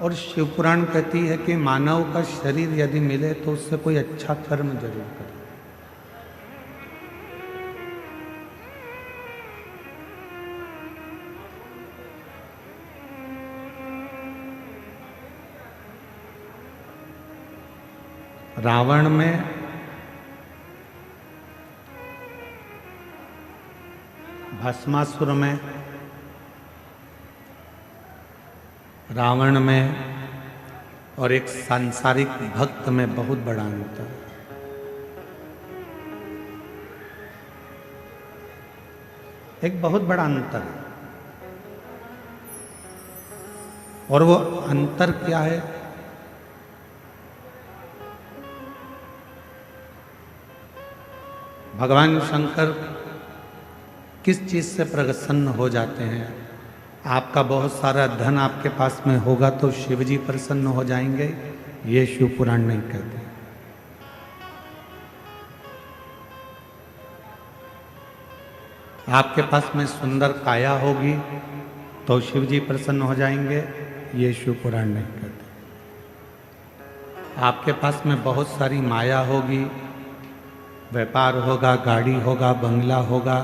और शिवपुराण कहती है कि मानव का शरीर यदि मिले तो उससे कोई अच्छा कर्म जरूर करे। रावण में भस्मासुर में, रावण में और एक सांसारिक भक्त में बहुत बड़ा अंतर है। एक बहुत बड़ा अंतर है। और वो अंतर क्या है? भगवान शंकर किस चीज से प्रसन्न हो जाते हैं? आपका बहुत सारा धन आपके पास में होगा तो शिव जी प्रसन्न हो जाएंगे, ये शिव पुराण नहीं कहते। आपके पास में सुंदर काया होगी तो शिव जी प्रसन्न हो जाएंगे, ये शिव पुराण नहीं कहते। आपके पास में बहुत सारी माया होगी, व्यापार होगा, गाड़ी होगा, बंगला होगा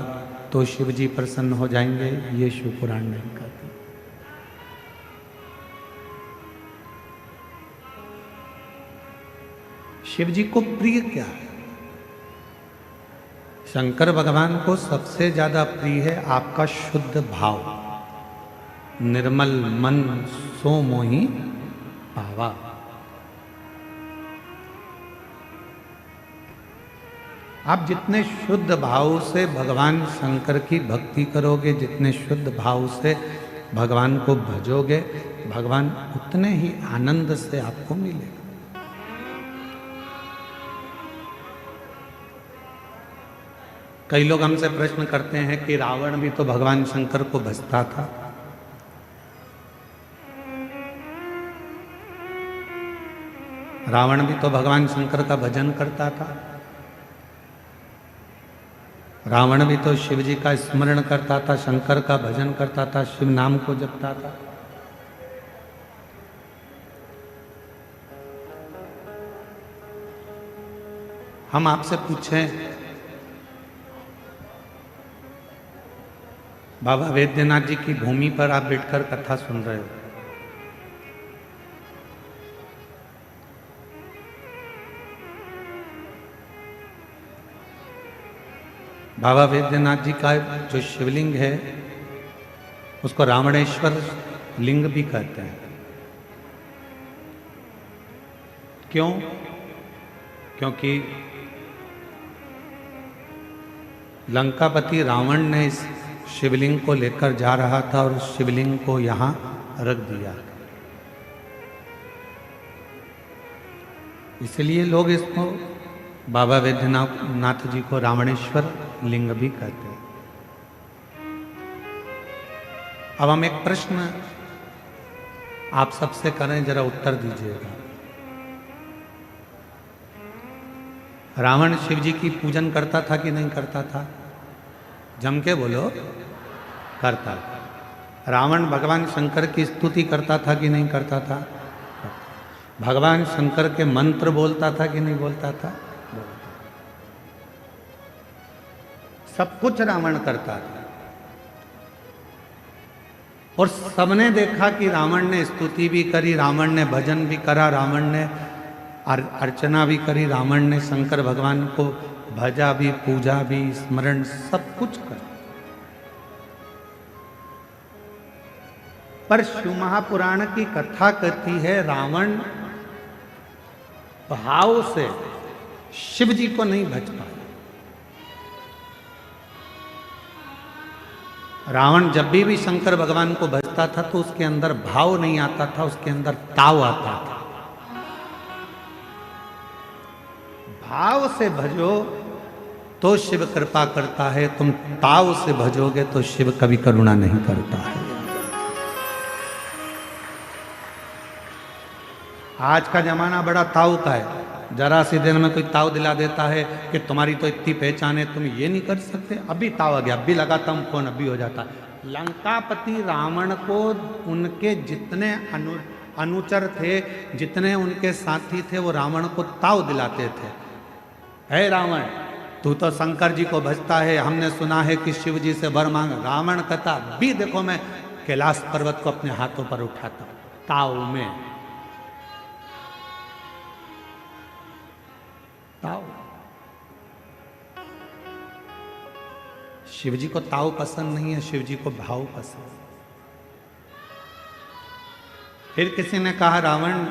तो शिव जी प्रसन्न हो जाएंगे, ये शिव पुराण नहीं कहते। शिव जी को प्रिय क्या है? शंकर भगवान को सबसे ज्यादा प्रिय है आपका शुद्ध भाव। निर्मल मन सो मोहि पावा। आप जितने शुद्ध भाव से भगवान शंकर की भक्ति करोगे, जितने शुद्ध भाव से भगवान को भजोगे, भगवान उतने ही आनंद से आपको मिलेगा। कई लोग हमसे प्रश्न करते हैं कि रावण भी तो भगवान शंकर को भजता था। रावण भी तो भगवान शंकर का भजन करता था। रावण भी तो शिव जी का स्मरण करता था, शंकर का भजन करता था, शिव नाम को जपता था। हम आपसे पूछें, बाबा वैद्यनाथ जी की भूमि पर आप बैठकर कथा सुन रहे हो, बाबा वैद्यनाथ जी का जो शिवलिंग है उसको रावणेश्वर लिंग भी कहते हैं। क्यों? क्योंकि लंकापति रावण ने इस शिवलिंग को लेकर जा रहा था और शिवलिंग को यहां रख दिया, इसलिए लोग इसको बाबा वैद्यनाथ जी को रावणेश्वर लिंग भी कहते हैं। अब हम एक प्रश्न आप सबसे करें, जरा उत्तर दीजिएगा। रावण शिव जी की पूजन करता था कि नहीं करता था? जम के बोलो, करता था। रावण भगवान शंकर की स्तुति करता था कि नहीं करता था? भगवान शंकर के मंत्र बोलता था कि नहीं बोलता था? सब कुछ रावण करता था। और सबने देखा कि रावण ने स्तुति भी करी, रावण ने भजन भी करा, रावण ने अर्चना भी करी, रावण ने शंकर भगवान को भजा भी, पूजा भी, स्मरण सब कुछ कर। पर शिव महापुराण की कथा कहती है रावण भाव से शिव जी को नहीं भज पाया। रावण जब भी शंकर भगवान को भजता था तो उसके अंदर भाव नहीं आता था, उसके अंदर ताव आता था। भाव से भजो तो शिव कृपा करता है, तुम ताव से भजोगे तो शिव कभी करुणा नहीं करता है। आज का जमाना बड़ा ताव का है, जरा सी देर में कोई ताव दिला देता है कि तुम्हारी तो इतनी पहचान है, तुम ये नहीं कर सकते, अभी ताव आ गया, अभी लगाता हूं फोन, अभी हो जाता है। लंकापति रावण को उनके जितने अनुचर थे, जितने उनके साथी थे, वो रावण को ताव दिलाते थे। हे रावण, तू तो शंकर जी को भजता है, हमने सुना है कि शिव जी से वर मांग। रावण कहता भी देखो मैं कैलाश पर्वत को अपने हाथों पर उठाता हूं, ताव में। ताव, शिव जी को ताव पसंद नहीं है, शिव जी को भाव पसंद। फिर किसी ने कहा, रावण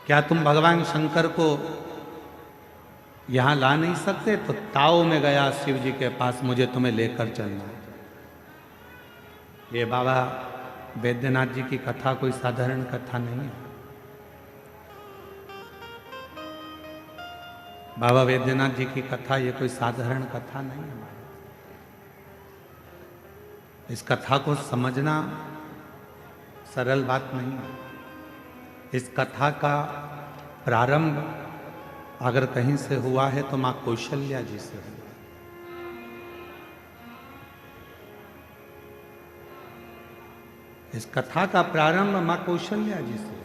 क्या तुम भगवान शंकर को यहां ला नहीं सकते? तो ताव में गया शिव जी के पास, मुझे तुम्हें लेकर चलना है। ये बाबा वैद्यनाथ जी की कथा कोई साधारण कथा नहीं है। बाबा वैद्यनाथ जी की कथा ये कोई साधारण कथा नहीं है। इस कथा को समझना सरल बात नहीं है। इस कथा का प्रारंभ अगर कहीं से हुआ है तो मां कौशल्या जी से हुआ। इस कथा का प्रारंभ मां कौशल्या जी से।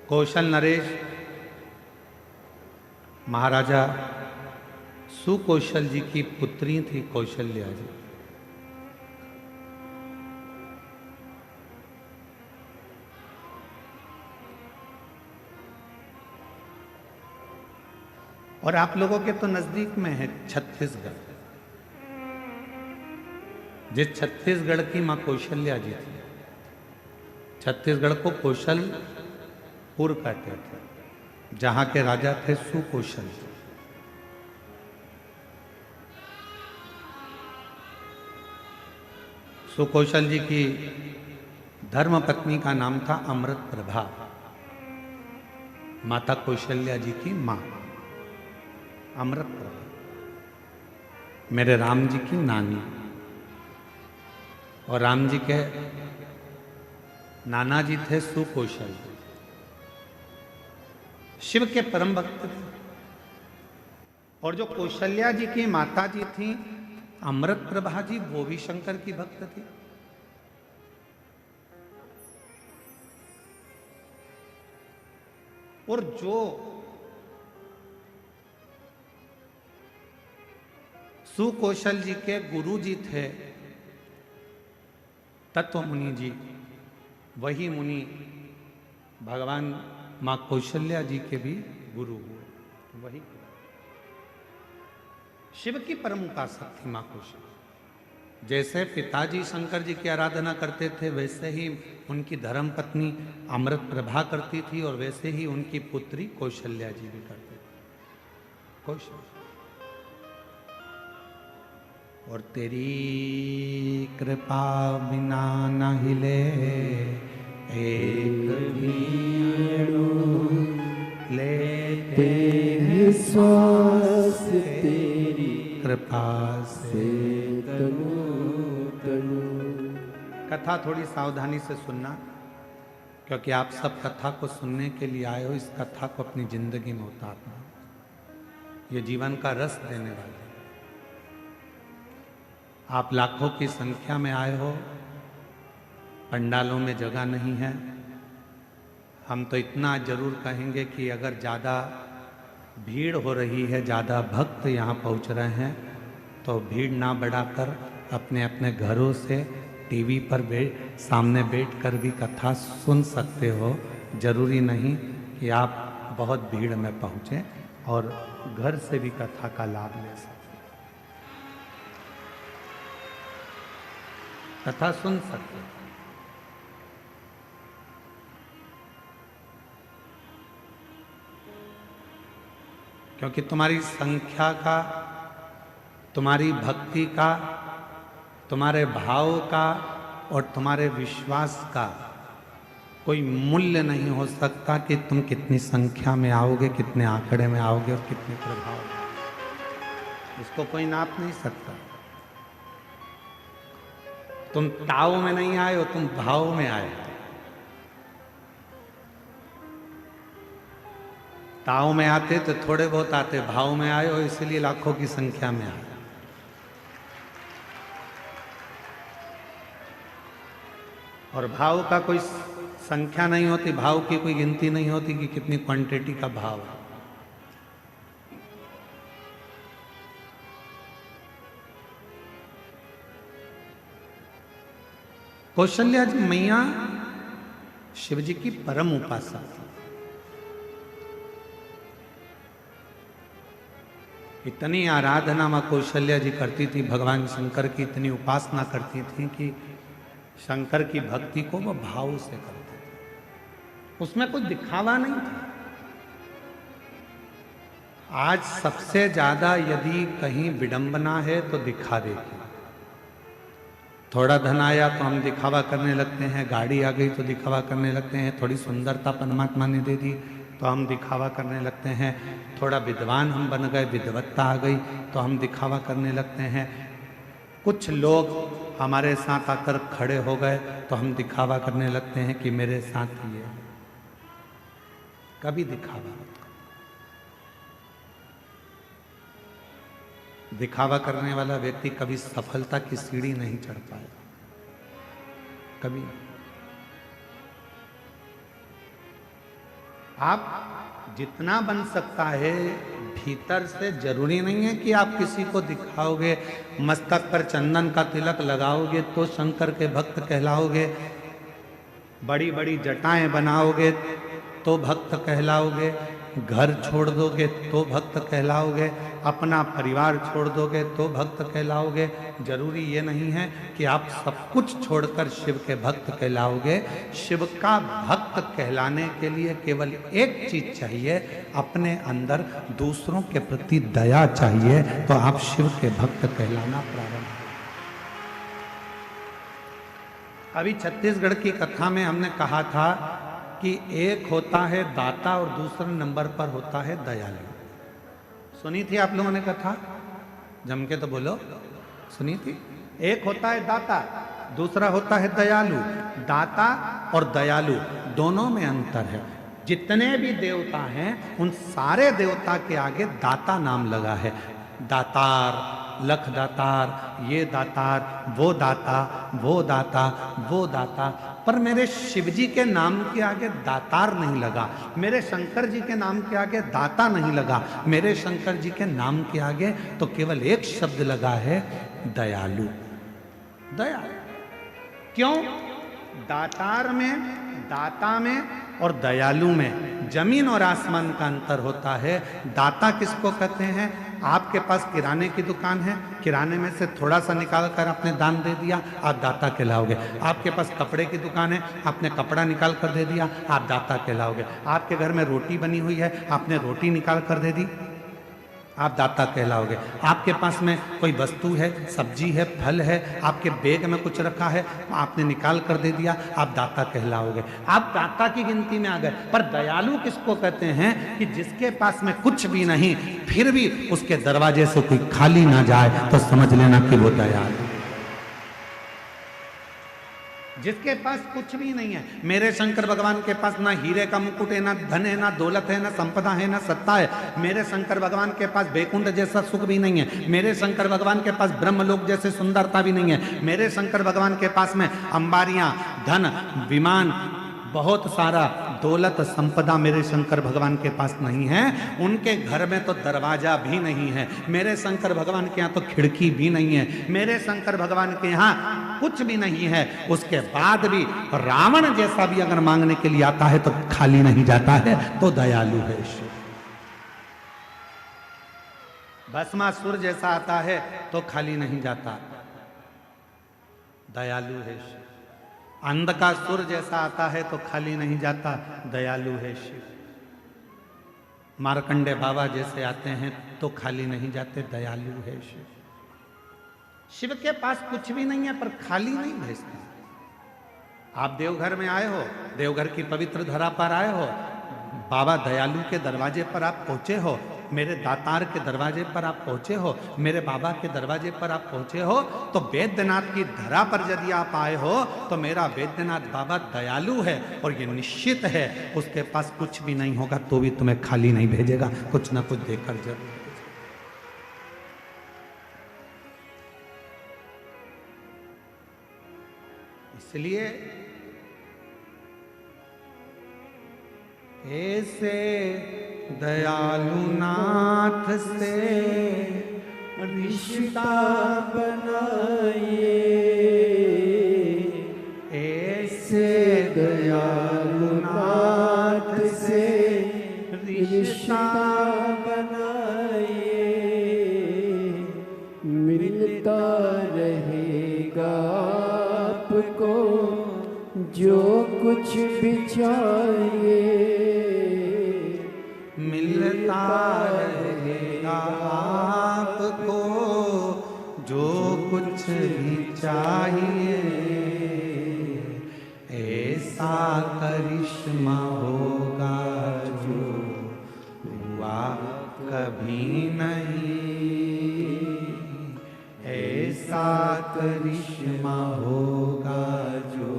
कौशल नरेश महाराजा सुकौशल जी की पुत्री थी कौशल्या जी। और आप लोगों के तो नजदीक में है छत्तीसगढ़। जिस छत्तीसगढ़ की मां कौशल्या जी थी, छत्तीसगढ़ को कौशलपुर कहते थे, जहां के राजा थे सुकौशल जी। सुकौशल जी की धर्म पत्नी का नाम था अमृत प्रभा, माता कौशल्या जी की मां अमृत प्रभा, मेरे राम जी की नानी। और राम जी के नाना जी थे सुकौशल जी, शिव के परम भक्त थे। और जो कौशल्या जी की माता जी थी अमृत प्रभा जी, वो भी शंकर की भक्त थी। और जो सुकौशल जी के गुरु जी थे तत्व मुनि जी, वही मुनि भगवान मां कौशल्या जी के भी गुरु हुए। वही शिव की परम उपासक थी मां कौशल्या। जैसे पिताजी शंकर जी की आराधना करते थे, वैसे ही उनकी धर्म पत्नी अमृत प्रभा करती थी, और वैसे ही उनकी पुत्री कौशल्या जी भी करती थी। कौशल्या। और तेरी कृपा बिना न हिले एक भी अणु, लेते हैं श्वास तेरी कृपा से तनु तनु। कथा थोड़ी सावधानी से सुनना, क्योंकि आप सब कथा को सुनने के लिए आए हो। इस कथा को अपनी जिंदगी में उतारना, ये जीवन का रस देने वाली। आप लाखों की संख्या में आए हो, पंडालों में जगह नहीं है। हम तो इतना जरूर कहेंगे कि अगर ज़्यादा भीड़ हो रही है, ज़्यादा भक्त यहाँ पहुँच रहे हैं, तो भीड़ ना बढ़ाकर अपने अपने घरों से टीवी पर सामने बैठकर भी कथा सुन सकते हो। जरूरी नहीं कि आप बहुत भीड़ में पहुँचें, और घर से भी कथा का लाभ ले सकते, कथा सुन सकते। क्योंकि तुम्हारी संख्या का, तुम्हारी भक्ति का, तुम्हारे भाव का और तुम्हारे विश्वास का कोई मूल्य नहीं हो सकता कि तुम कितनी संख्या में आओगे, कितने आंकड़े में आओगे और कितने प्रभाव। इसको कोई नाप नहीं सकता। तुम ताव में नहीं आए हो, तुम भाव में आए। ताव में आते तो थोड़े बहुत आते, भाव में आए हो इसलिए लाखों की संख्या में आए। और भाव का कोई संख्या नहीं होती, भाव की कोई गिनती नहीं होती कि कितनी क्वांटिटी का भाव है। कौशल्या जी मैया शिव जी की परम उपासक थी। इतनी आराधना मां कौशल्या जी करती थी, भगवान शंकर की इतनी उपासना करती थी कि शंकर की भक्ति को वो भाव से करते थे, उसमें कुछ दिखावा नहीं था। आज सबसे ज्यादा यदि कहीं विडंबना है तो दिखावे की। थोड़ा धन आया तो हम दिखावा करने लगते हैं, गाड़ी आ गई तो दिखावा करने लगते हैं, थोड़ी सुंदरता परमात्मा ने दे दी तो हम दिखावा करने लगते हैं, थोड़ा विद्वान हम बन गए, विद्वत्ता आ गई तो हम दिखावा करने लगते हैं, कुछ लोग हमारे साथ आकर खड़े हो गए तो हम दिखावा करने लगते हैं कि मेरे साथ ही है। कभी दिखावा दिखावा करने वाला व्यक्ति कभी सफलता की सीढ़ी नहीं चढ़ पाएगा, कभी। आप जितना बन सकता है भीतर से, जरूरी नहीं है कि आप किसी को दिखाओगे, मस्तक पर चंदन का तिलक लगाओगे तो शंकर के भक्त कहलाओगे, बड़ी बड़ी जटाएं बनाओगे तो भक्त कहलाओगे, घर छोड़ दोगे तो भक्त कहलाओगे, अपना परिवार छोड़ दोगे तो भक्त कहलाओगे। जरूरी ये नहीं है कि आप सब कुछ छोड़कर शिव के भक्त कहलाओगे। शिव का भक्त कहलाने के लिए केवल एक चीज चाहिए, अपने अंदर दूसरों के प्रति दया चाहिए, तो आप शिव के भक्त कहलाना प्रारंभ। अभी छत्तीसगढ़ की कथा में हमने कहा था कि एक होता है दाता और दूसरे नंबर पर होता है दयालु। सुनी थी आप लोगों ने कथा? जम के तो बोलो, सुनी थी? एक होता है दाता, दूसरा होता है दयालु। दाता और दयालु दोनों में अंतर है। जितने भी देवता हैं उन सारे देवता के आगे दाता नाम लगा है। दातार, लख दातार, ये दातार, वो दाता, वो दाता, वो दाता। पर मेरे शिव जी के नाम के आगे दातार नहीं लगा, मेरे शंकर जी के नाम के आगे दाता नहीं लगा, मेरे शंकर जी के नाम के आगे तो केवल एक शब्द लगा है, दयालु। दयालु क्यों? दातार में, दाता में और दयालु में जमीन और आसमान का अंतर होता है। दाता किसको कहते हैं? आपके पास किराने की दुकान है, किराने में से थोड़ा सा निकाल कर आपने दान दे दिया, आप दाता कहलाओगे। आपके पास कपड़े की दुकान है, आपने कपड़ा निकाल कर दे दिया, आप दाता कहलाओगे। आपके घर में रोटी बनी हुई है, आपने रोटी निकाल कर दे दी, आप दाता कहलाओगे। आपके पास में कोई वस्तु है, सब्जी है, फल है, आपके बैग में कुछ रखा है, आपने निकाल कर दे दिया, आप दाता कहलाओगे। आप दाता की गिनती में आ गए। पर दयालु किसको कहते हैं? कि जिसके पास में कुछ भी नहीं, फिर भी उसके दरवाजे से कोई खाली ना जाए तो समझ लेना कि वो दयालु। जिसके पास कुछ भी नहीं है। मेरे शंकर भगवान के पास ना हीरे का मुकुट है, ना धन है, ना दौलत है, ना संपदा है, ना सत्ता है। मेरे शंकर भगवान के पास बैकुंठ जैसा सुख भी नहीं है। मेरे शंकर भगवान के पास ब्रह्मलोक जैसे सुंदरता भी नहीं है। मेरे शंकर भगवान के पास में अंबारियां, धन, विमान, बहुत सारा दौलत संपदा मेरे शंकर भगवान के पास नहीं है। उनके घर में तो दरवाजा भी नहीं है। मेरे शंकर भगवान के यहाँ तो खिड़की भी नहीं है। मेरे शंकर भगवान के यहाँ कुछ भी नहीं है। उसके बाद भी रावण जैसा भी अगर मांगने के लिए आता है तो खाली नहीं जाता है, तो दयालु है शिव। भस्मासुर जैसा आता है तो खाली नहीं जाता, दयालु है शिव। अंधकासुर जैसा आता है तो खाली नहीं जाता, दयालु है शिव। मार्कंडे बाबा जैसे आते हैं तो खाली नहीं जाते, दयालु है शिव। शिव के पास कुछ भी नहीं है पर खाली नहीं भेजते। आप देवघर में आए हो, देवघर की पवित्र धरा पर आए हो, बाबा दयालु के दरवाजे पर आप पहुंचे हो, मेरे दातार के दरवाजे पर आप पहुंचे हो, मेरे बाबा के दरवाजे पर आप पहुंचे हो, तो वैद्यनाथ की धरा पर यदि आप आए हो तो मेरा वैद्यनाथ बाबा दयालु है और ये निश्चित है उसके पास कुछ भी नहीं होगा तो भी तुम्हें खाली नहीं भेजेगा, कुछ ना कुछ देकर जरूर। इसलिए ऐसे दयालु नाथ से रिश्ता बनाइए, ऐसे दयालु नाथ से रिश्ता बनाइए, मिलता रहेगा आपको जो कुछ भी चाहिए, मिलता रहेगा आपको जो कुछ भी चाहिए, ऐसा करिश्मा होगा जो हुआ कभी नहीं, ऐसा करिश्मा होगा जो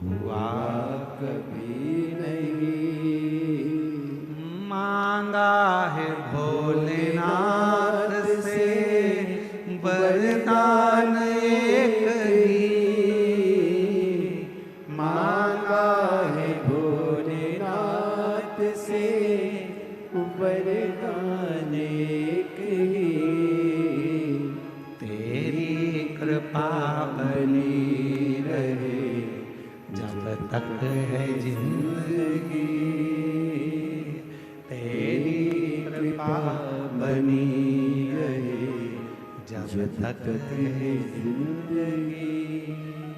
हुआ कभी नहीं। मांगा है भोलेनाथ से वरदान एक ही, मांगा है भोलेनाथ से वरदान एक ही, तेरी कृपा बनी रहे जब तक है जिंदगी, तेरी कृपा बनी रहे जब तक है जिंदगी।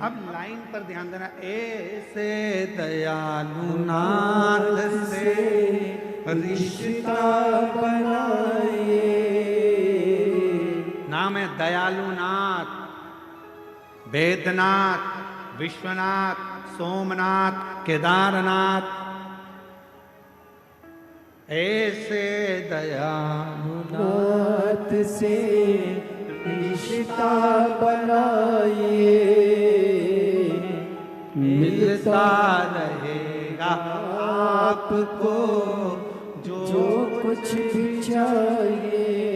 अब लाइन पर ध्यान देना, ऐसे दयालु नाथ से रिश्ता बनाइए, नाम है दयालु नाथ, वेदनाथ, विश्वनाथ, सोमनाथ, केदारनाथ, ऐसे दयालु नाथ से रिश्ता बनाइए, मिलता रहेगा आपको जो कुछ भी चाहिए।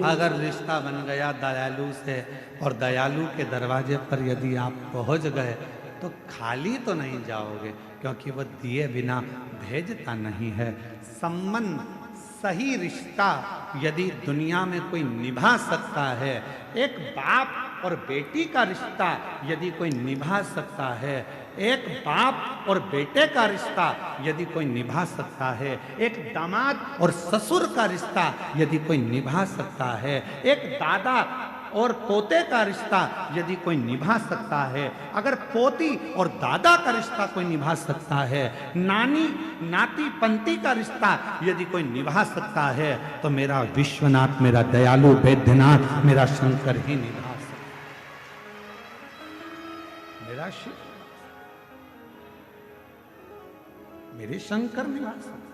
अगर रिश्ता बन गया दयालु से और दयालु के दरवाजे पर यदि आप पहुंच गए तो खाली तो नहीं जाओगे, क्योंकि वह दिए बिना भेजता नहीं है। संबंध, सही रिश्ता यदि दुनिया में कोई निभा सकता है, एक बाप और बेटी का रिश्ता यदि कोई निभा सकता है, एक बाप और बेटे का रिश्ता यदि कोई निभा सकता है, एक दामाद और ससुर का रिश्ता यदि कोई निभा सकता है, एक दादा और पोते का रिश्ता यदि कोई निभा सकता है, अगर पोती और दादा का रिश्ता कोई निभा सकता है, नानी नाती पंती का रिश्ता यदि कोई निभा सकता है, तो मेरा विश्वनाथ, मेरा दयालु वैद्यनाथ, मेरा शंकर ही निभा सकता है। मेरा शिव, मेरे शंकर निभा सकते।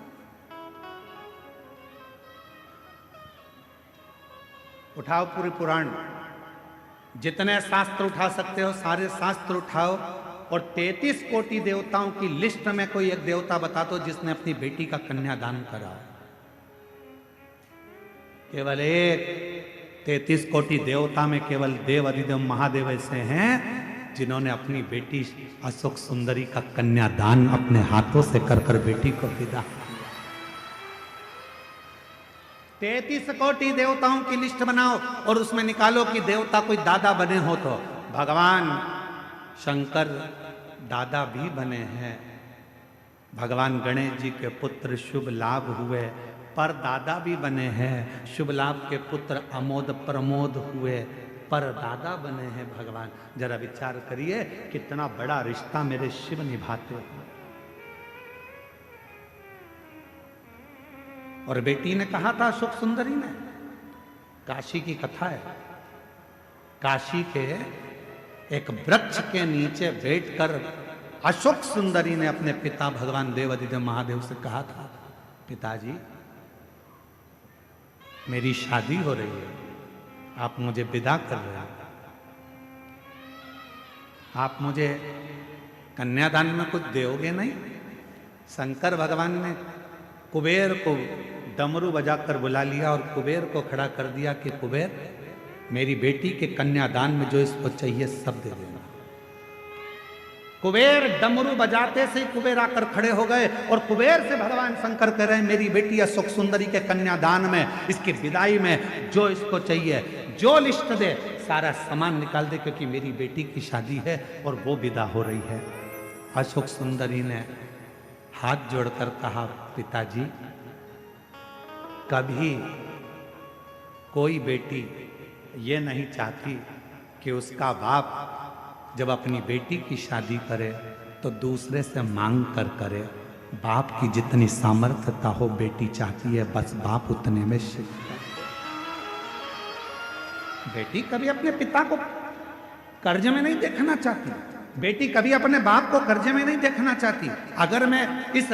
उठाओ पूरे पुराण, जितने शास्त्र उठा सकते हो सारे शास्त्र उठाओ, और 33 कोटि देवताओं की लिस्ट में कोई एक देवता बता दो जिसने अपनी बेटी का कन्यादान करा। केवल एक, 33 कोटि देवता में केवल देव अधिदेव महादेव ऐसे हैं जिन्होंने अपनी बेटी अशोक सुंदरी का कन्यादान अपने हाथों से कर कर बेटी को विदा। 33 कोटि देवताओं की लिस्ट बनाओ और उसमें निकालो कि देवता कोई दादा बने हो तो भगवान शंकर दादा भी बने हैं। भगवान गणेश जी के पुत्र शुभ लाभ हुए, पर दादा भी बने हैं। शुभ लाभ के पुत्र अमोद प्रमोद हुए, पर दादा बने हैं भगवान। जरा विचार करिए कितना बड़ा रिश्ता मेरे शिव निभाते हैं। और बेटी ने कहा था अशोक सुंदरी ने, काशी की कथा है, काशी के एक वृक्ष के नीचे बैठकर अशोक सुंदरी ने अपने पिता भगवान देव अधिदेव महादेव से कहा था, पिताजी मेरी शादी हो रही है, आप मुझे विदा कर रहे हैं, आप मुझे कन्यादान में कुछ दोगे नहीं? शंकर भगवान ने कुबेर को डमरू बजाकर बुला लिया और कुबेर को खड़ा कर दिया कि कुबेर, मेरी बेटी के कन्यादान में जो इसको चाहिए सब दे देना। कुबेर डमरू बजाते से कुबेर आकर खड़े हो गए और कुबेर से भगवान शंकर कह रहे हैं, मेरी बेटी अशोक सुंदरी के कन्यादान में, इसकी विदाई में जो इसको चाहिए, जो लिस्ट दे, सारा सामान निकाल दे, क्योंकि मेरी बेटी की शादी है और वो विदा हो रही है। अशोक सुंदरी ने हाथ जोड़कर कहा, पिताजी, कभी कोई बेटी ये नहीं चाहती कि उसका बाप जब अपनी बेटी की शादी करे तो दूसरे से मांग कर करे। बाप की जितनी सामर्थ्यता हो बेटी चाहती है, बस बाप उतने में बेटी कभी अपने पिता को कर्ज में नहीं देखना चाहती, बेटी कभी अपने बाप को कर्जे में नहीं देखना चाहती। अगर मैं इस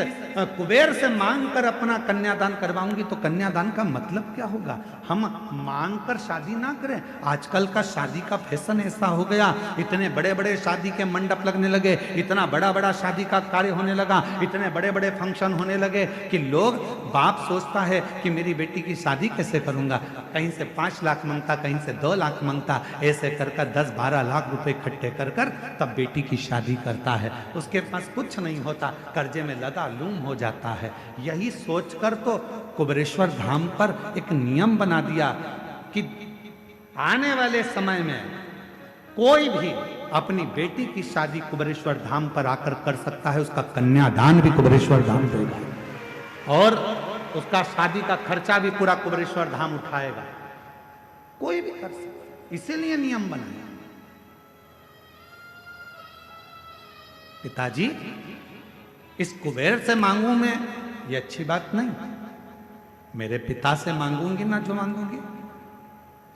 कुबेर से मांग कर अपना कन्यादान करवाऊंगी तो कन्यादान का मतलब क्या होगा? हम मांग कर शादी ना करें। आजकल का शादी का फैशन ऐसा हो गया, इतने बड़े बड़े शादी के मंडप लगने लगे, इतना बड़ा बड़ा शादी का कार्य होने लगा, इतने बड़े बड़े फंक्शन होने लगे कि लोग, बाप सोचता है कि मेरी बेटी की शादी कैसे करूंगा, कहीं से 5 लाख मांगता, कहीं से 2 लाख मांगता, ऐसे कर 10-12 लाख रुपए इकट्ठे कर तब बेटी की शादी करता है। उसके पास कुछ नहीं होता, कर्जे में लदा लूम हो जाता है। यही सोचकर तो कुबेरेश्वर धाम पर एक नियम बना दिया कि आने वाले समय में कोई भी अपनी बेटी की शादी कुबेरेश्वर धाम पर आकर कर सकता है, उसका कन्यादान भी कुबेरेश्वर धाम देगा और उसका शादी का खर्चा भी पूरा कुबेरेश्वर धाम उठाएगा। कोई भी कर सकता, इसीलिए नियम बनाया। पिताजी, इस कुबेर से मांगू मैं, ये अच्छी बात नहीं, मेरे पिता से मांगूंगी ना जो मांगूंगी।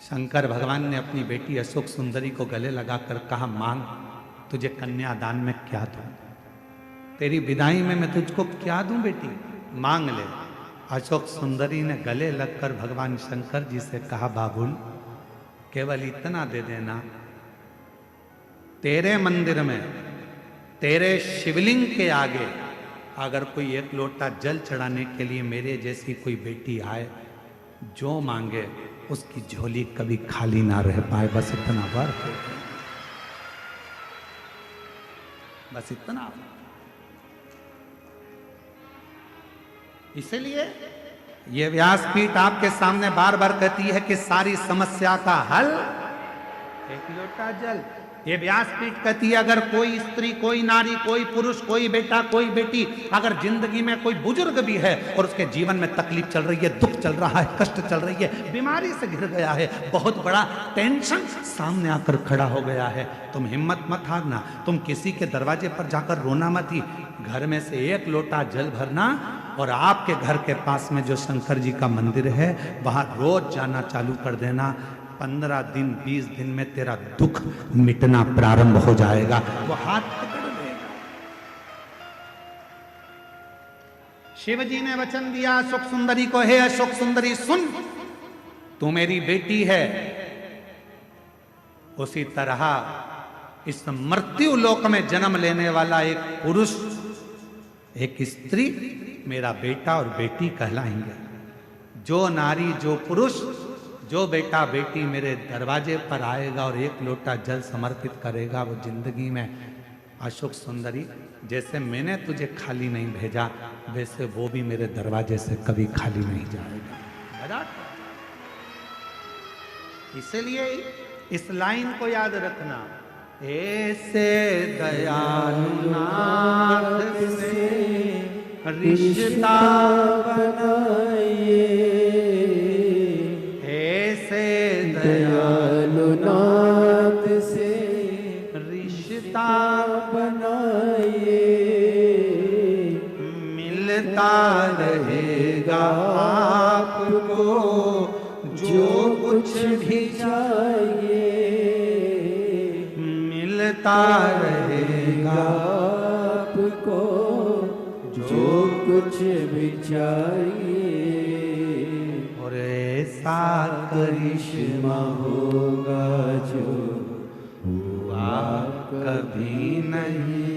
शंकर भगवान ने अपनी बेटी अशोक सुंदरी को गले लगाकर कहा, मांग, तुझे कन्यादान में क्या दूं, तेरी विदाई में मैं तुझको क्या दूं बेटी, मांग ले। अशोक सुंदरी ने गले लगकर भगवान शंकर जी से कहा, बाबुल, केवल इतना दे देना, तेरे मंदिर में, तेरे शिवलिंग के आगे अगर कोई 1 लोटा जल चढ़ाने के लिए मेरे जैसी कोई बेटी आए, जो मांगे उसकी झोली कभी खाली ना रह पाए, बस इतना वर हो, बस इतना। इसलिए ये व्यासपीठ आपके सामने बार बार कहती है कि सारी समस्या का हल 1 लोटा जल। ये व्यासपीठ कहती है अगर कोई स्त्री, कोई नारी, कोई पुरुष, कोई बेटा, कोई बेटी, अगर जिंदगी में कोई बुजुर्ग भी है और उसके जीवन में तकलीफ चल रही है, दुख चल रहा है, कष्ट चल रही है, बीमारी से घिर गया है, बहुत बड़ा टेंशन सामने आकर खड़ा हो गया है, तुम हिम्मत मत हारना, तुम किसी के दरवाजे पर जाकर रोना मत ही, घर में से 1 लोटा जल भरना और आपके घर के पास में जो शंकर जी का मंदिर है वहां रोज जाना चालू कर देना। 15 दिन 20 दिन में तेरा दुख मिटना प्रारंभ हो जाएगा। वो हाथ पकड़ लेगा। शिव जी ने वचन दिया अशोक सुंदरी को, हे अशोक सुंदरी सुन, तू मेरी बेटी है, उसी तरह इस मृत्यु लोक में जन्म लेने वाला एक पुरुष, एक स्त्री मेरा बेटा और बेटी कहलाएंगे। जो नारी, जो पुरुष, जो बेटा बेटी मेरे दरवाजे पर आएगा और 1 लोटा जल समर्पित करेगा, वो जिंदगी में, अशोक सुंदरी, जैसे मैंने तुझे खाली नहीं भेजा, वैसे वो भी मेरे दरवाजे से कभी खाली नहीं जाएगा। इसलिए इस लाइन को याद रखना, ऐसे दयालु नाथ से रिश्ता बनाइए, ऐसे दयालु नाथ से रिश्ता बनाइए, मिलता रहेगा आपको जो कुछ भी चाहिए, मिलता रहेगा आपको जो कुछ भी चाहिए। और ऐसा करिश्मा होगा जो हुआ कभी नहीं,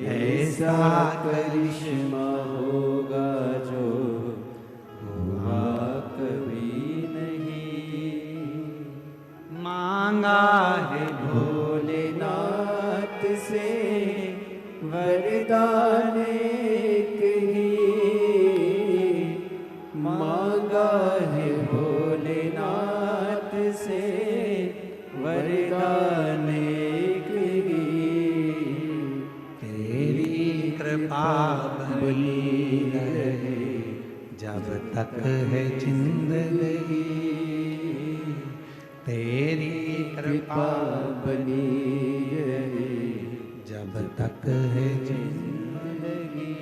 ऐसा करिश्मा होगा जो हुआ कभी नहीं। मांगा है भोलेनाथ से वरदान एक ही, मांगा है भोलेनाथ से वरदान एक ही। तेरी कृपा बनी रहे जब तक है जिंदगी, तेरी कृपा बनी रहे जब तक है जिंदगी।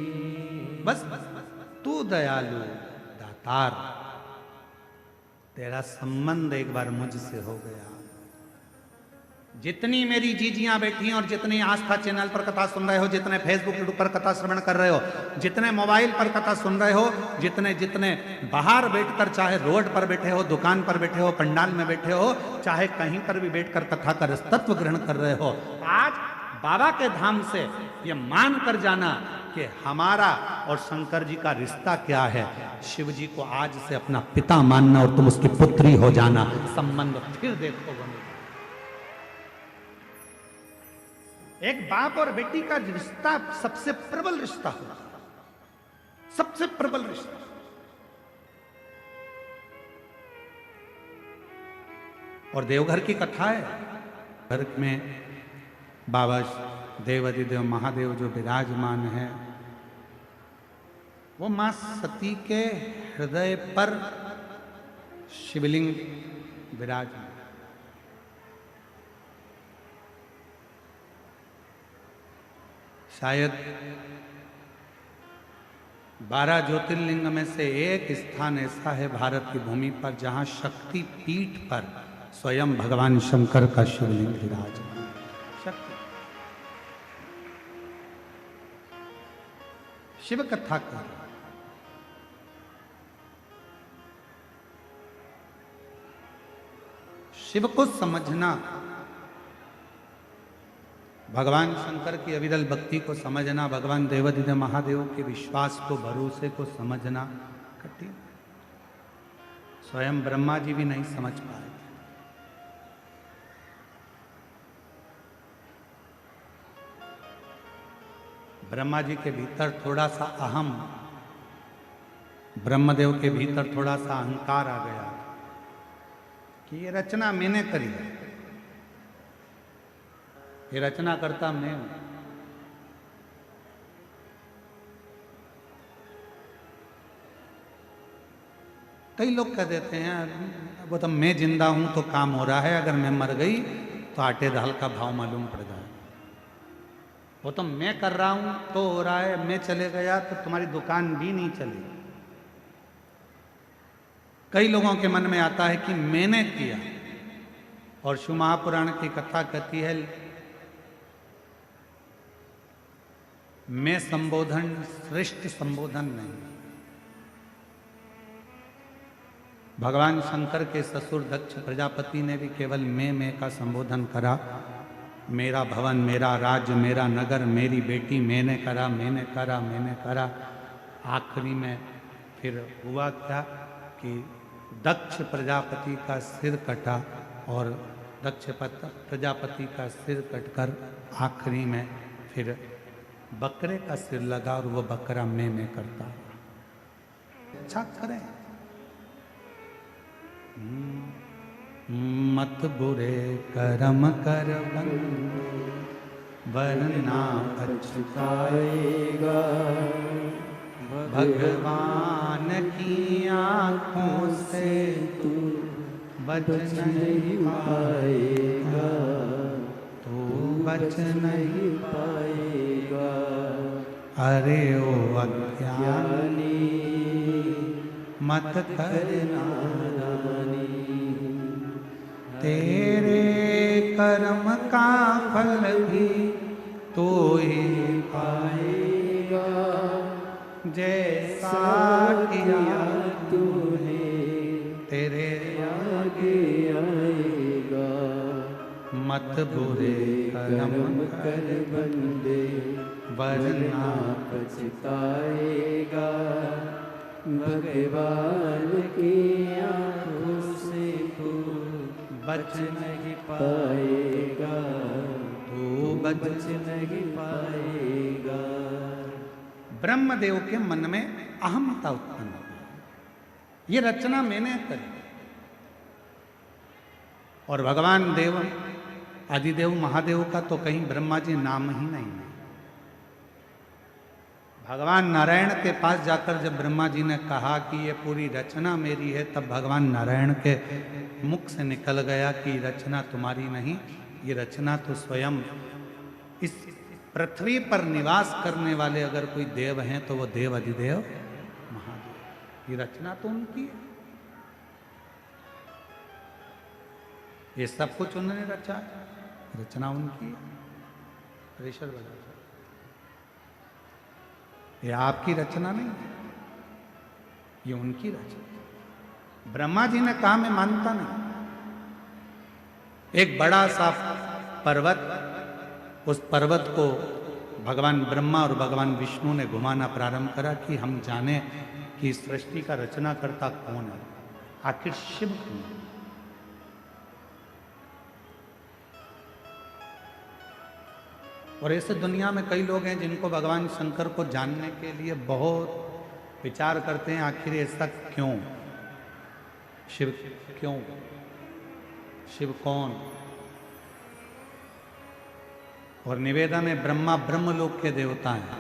बस तू दयालु दातार, तेरा संबंध एक बार मुझसे हो गया। जितनी मेरी जीजियां बैठी हैं और जितनी आस्था चैनल पर कथा सुन रहे हो, जितने फेसबुक यूट्यूब पर कथा श्रवण कर रहे हो, जितने मोबाइल पर कथा सुन रहे हो, जितने जितने बाहर बैठकर, चाहे रोड पर बैठे हो, दुकान पर बैठे हो, पंडाल में बैठे हो, चाहे कहीं पर भी बैठकर कथा का रसतत्व ग्रहण कर रहे हो, आज बाबा के धाम से ये मान कर जाना कि हमारा और शंकर जी का रिश्ता क्या है। शिव जी को आज से अपना पिता मानना और तुम उसकी पुत्री हो जाना, संबंध फिर देखो बनेगा। एक बाप और बेटी का रिश्ता सबसे प्रबल रिश्ता होता है, सबसे प्रबल रिश्ता। और देवघर की कथा है, घर में बाबा देवाधिदेव महादेव जो विराजमान है, वो मां सती के हृदय पर शिवलिंग विराजमान। शायद 12 ज्योतिर्लिंग में से एक स्थान ऐसा है भारत की भूमि पर जहां शक्ति पीठ पर स्वयं भगवान शंकर का शिवलिंग विराजमान। शक्ति शिव कथा कर, शिव को समझना, भगवान शंकर की अविरल भक्ति को समझना, भगवान देवाधिदेव महादेव के विश्वास को, भरोसे को समझना कठिन। स्वयं ब्रह्मा जी भी नहीं समझ पाए। ब्रह्मा जी के भीतर थोड़ा सा अहम, ब्रह्मदेव के भीतर थोड़ा सा अहंकार आ गया कि ये रचना मैंने करी है, ये रचना करता मैं हूं। कई लोग कह देते हैं वो तो मैं जिंदा हूं तो काम हो रहा है, अगर मैं मर गई तो आटे दाल का भाव मालूम पड़ जाए। वो तो मैं कर रहा हूं तो हो रहा है, मैं चले गया तो तुम्हारी दुकान भी नहीं चली। कई लोगों के मन में आता है कि मैंने किया, और शिव महापुराण की कथा कहती है मैं संबोधन श्रेष्ठ संबोधन नहीं। भगवान शंकर के ससुर दक्ष प्रजापति ने भी केवल मैं का संबोधन करा। मेरा भवन, मेरा राज्य, मेरा नगर, मेरी बेटी, मैंने करा, मैंने करा, मैंने करा। आखिरी में फिर हुआ क्या कि दक्ष प्रजापति का सिर कटा, और दक्ष प्रजापति का सिर कटकर आखिरी में फिर बकरे का सिर लगा, और वो बकरा मैं करता। अच्छा करें, मत बुरे कर्म कर वरना पछताएगा, भगवान की आंखों से तू बच बच नहीं नहीं पाएगा, तू बच नहीं। पाएगा। अरे ओ अज्ञानी मत करना, तेरे कर्म का फल भी तो ही पाएगा, जैसा किया तूने के आएगा। मत बुरे कर्म कर्म कर बंदे वरना पछताएगा। भगवान की आंखों से तू बच नहीं पाएगा। तू बच नहीं पाएगा। ब्रह्मदेव के मन में अहमता उत्पन्न हो। ये रचना मैंने करी और भगवान देव आदिदेव महादेव का तो कहीं ब्रह्मा जी नाम ही नहीं है। भगवान नारायण के पास जाकर जब ब्रह्मा जी ने कहा कि ये पूरी रचना मेरी है, तब भगवान नारायण के मुख से निकल गया कि रचना तुम्हारी नहीं, ये रचना तो स्वयं इस पृथ्वी पर निवास करने वाले अगर कोई देव हैं तो वो देव अधिदेव महादेव। ये रचना तो उनकी है, ये सब कुछ उन्होंने रचा है, रचना उनकी है। प्रेशर बजा, ये आपकी रचना नहीं है, ये उनकी रचना। ब्रह्मा जी ने कहा मैं मानता नहीं। एक बड़ा सा पर्वत, उस पर्वत को भगवान ब्रह्मा और भगवान विष्णु ने घुमाना प्रारंभ करा कि हम जाने कि सृष्टि का रचना करता कौन है, आखिर शिव कौन है। और ऐसे दुनिया में कई लोग हैं जिनको भगवान शंकर को जानने के लिए बहुत विचार करते हैं, आखिर ऐसा क्यों, शिव क्यों, शिव कौन। और निवेदन है ब्रह्मा ब्रह्मलोक के देवता हैं,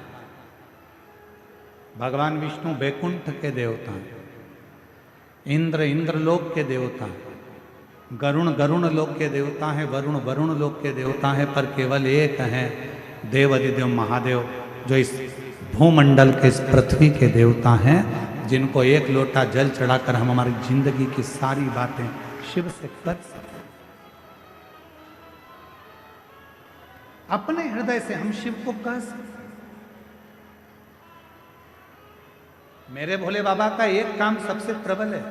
भगवान विष्णु वैकुंठ के देवता हैं, इंद्र इंद्रलोक के देवता हैं, गरुण गरुण लोक के देवता हैं, वरुण वरुण लोक के देवता हैं, पर केवल एक हैं देव अधिदेव महादेव जो इस भूमंडल के इस पृथ्वी के देवता हैं, जिनको एक लोटा जल चढ़ाकर हम हमारी जिंदगी की सारी बातें शिव से कर सकते। अपने हृदय से हम शिव को कह सकते। मेरे भोले बाबा का एक काम सबसे प्रबल है,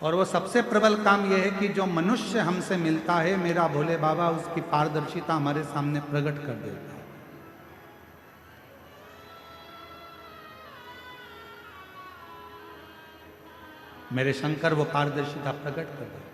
और वो सबसे प्रबल काम यह है कि जो मनुष्य हमसे मिलता है, मेरा भोले बाबा उसकी पारदर्शिता हमारे सामने प्रकट कर देता है। मेरे शंकर वो पारदर्शिता प्रकट कर देते।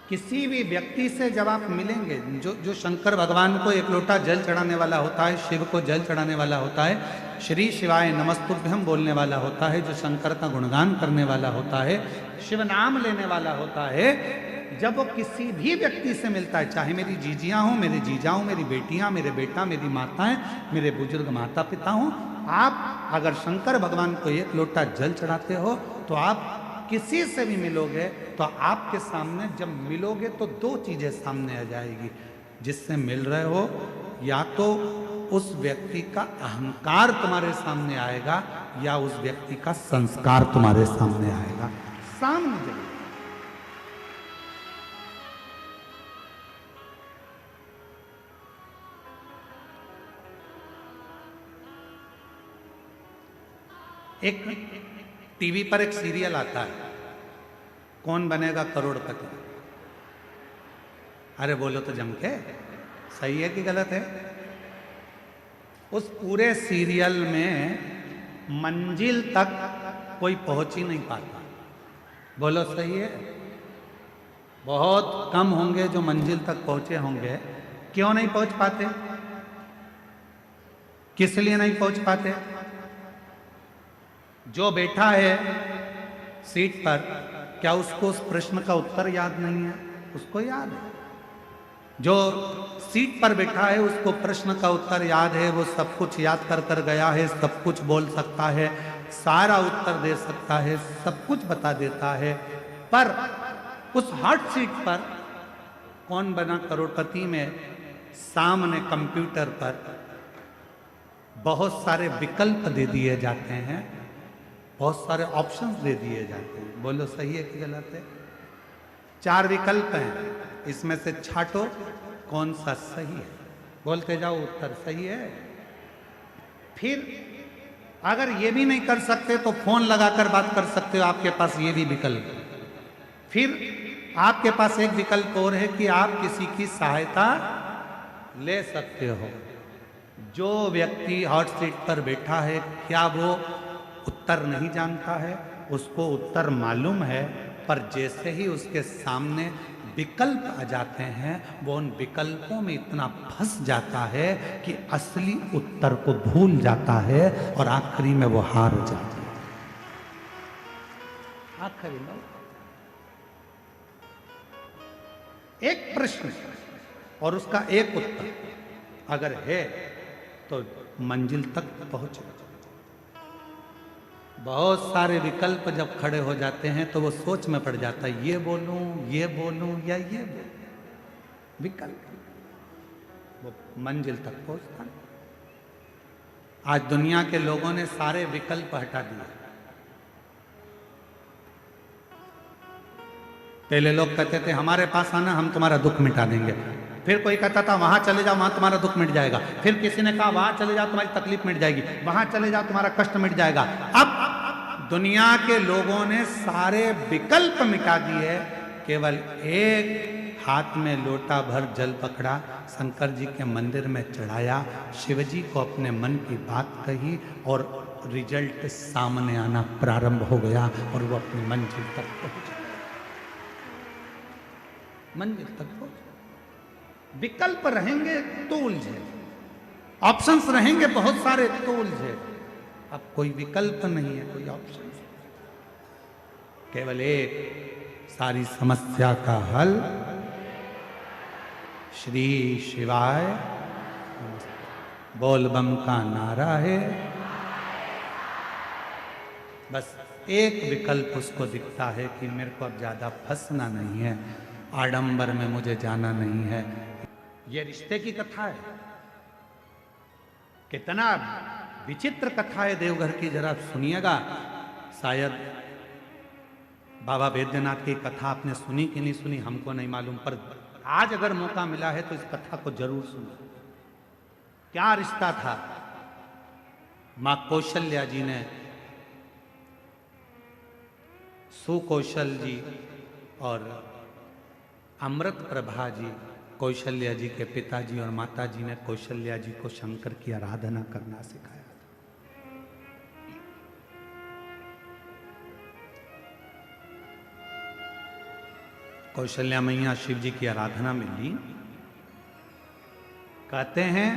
किसी भी व्यक्ति से जब आप मिलेंगे, जो शंकर भगवान को एक लोटा जल चढ़ाने वाला होता है, शिव को जल चढ़ाने वाला होता है, श्री शिवाय नमस्तुभ्यम बोलने वाला होता है, जो शंकर का गुणगान करने वाला होता है, शिव नाम लेने वाला होता है, जब वो किसी भी व्यक्ति से मिलता है, चाहे मेरी जीजियाँ हों, मेरे जीजा हों, मेरी बेटियाँ, मेरे बेटा, मेरी माताएं, मेरे बुजुर्ग माता पिता हों, आप अगर शंकर भगवान को एक लोटा जल चढ़ाते हो तो आप किसी से भी मिलोगे तो आपके सामने जब मिलोगे तो दो चीजें सामने आ जाएगी। जिससे मिल रहे हो, या तो उस व्यक्ति का अहंकार तुम्हारे सामने आएगा, या उस व्यक्ति का संस्कार तुम्हारे सामने आएगा। सामने जाएगा। एक टीवी पर एक सीरियल आता है, कौन बनेगा करोड़पति। अरे बोलो तो जम के, सही है कि गलत है। उस पूरे सीरियल में मंजिल तक कोई पहुंच ही नहीं पाता। बोलो सही है। बहुत कम होंगे जो मंजिल तक पहुंचे होंगे। क्यों नहीं पहुंच पाते? किस लिए नहीं पहुंच पाते? जो बैठा है सीट पर, क्या उसको उस प्रश्न का उत्तर याद नहीं है? उसको याद है। जो सीट पर बैठा है उसको प्रश्न का उत्तर याद है, वो सब कुछ याद कर कर गया है, सब कुछ बोल सकता है, सारा उत्तर दे सकता है, सब कुछ बता देता है। पर उस हॉट सीट पर कौन बना करोड़पति में सामने कंप्यूटर पर बहुत सारे विकल्प दे दिए जाते हैं, बहुत सारे ऑप्शंस दे दिए जाते हैं। बोलो सही है कि गलत है? 4 विकल्प हैं, इसमें से छांटो कौन सा सही है। बोलते जाओ उत्तर सही है। फिर अगर ये भी नहीं कर सकते तो फोन लगाकर बात कर सकते हो, आपके पास ये भी विकल्प है। फिर आपके पास एक विकल्प और है कि आप किसी की सहायता ले सकते हो। जो व्यक्ति हॉट सीट पर बैठा है, क्या वो उत्तर नहीं जानता है? उसको उत्तर मालूम है, पर जैसे ही उसके सामने विकल्प आ जाते हैं, वो उन विकल्पों में इतना फंस जाता है कि असली उत्तर को भूल जाता है और आखिरी में वो हार जाता है। आखिरी में एक प्रश्न और उसका एक उत्तर अगर है तो मंजिल तक पहुंचे। बहुत सारे विकल्प जब खड़े हो जाते हैं तो वो सोच में पड़ जाता है, ये बोलूं या ये बोलूं। विकल्प वो मंजिल तक पहुंचता नहीं। आज दुनिया के लोगों ने सारे विकल्प हटा दिए। पहले लोग कहते थे हमारे पास आना, हम तुम्हारा दुख मिटा देंगे। फिर कोई कहता था वहां चले जाओ, वहां तुम्हारा दुख मिट जाएगा। फिर किसी ने कहा वहां चले जाओ, तुम्हारी तकलीफ मिट जाएगी। वहां चले जाओ, तुम्हारा कष्ट मिट जाएगा। अब दुनिया के लोगों ने सारे विकल्प मिटा दिए, केवल एक हाथ में लोटा भर जल पकड़ा, शंकर जी के मंदिर में चढ़ाया, शिव जी को अपने मन की बात कही और रिजल्ट सामने आना प्रारंभ हो गया और वो अपनी मंजिल तक पहुंच गया। मंजिल तक पहुंच। विकल्प रहेंगे तो उलझे, ऑप्शंस रहेंगे बहुत सारे तो उलझे। अब कोई विकल्प नहीं है, कोई ऑप्शन, केवल एक सारी समस्या का हल श्री शिवाय बोल बम का नारा है। बस एक विकल्प उसको दिखता है कि मेरे को अब ज्यादा फंसना नहीं है, आडंबर में मुझे जाना नहीं है। ये रिश्ते की कथा है। कितना विचित्र कथा है देवघर की, जरा सुनिएगा। शायद बाबा वैद्यनाथ की कथा आपने सुनी कि नहीं सुनी हमको नहीं मालूम, पर आज अगर मौका मिला है तो इस कथा को जरूर सुनो। क्या रिश्ता था? मां कौशल्या जी ने सुकौशल जी और अमृत प्रभा जी, कौशल्या जी के पिताजी और माताजी ने कौशल्या जी को शंकर की आराधना करना सिखाया था। कौशल्या मैया शिव जी की आराधना में ली। कहते हैं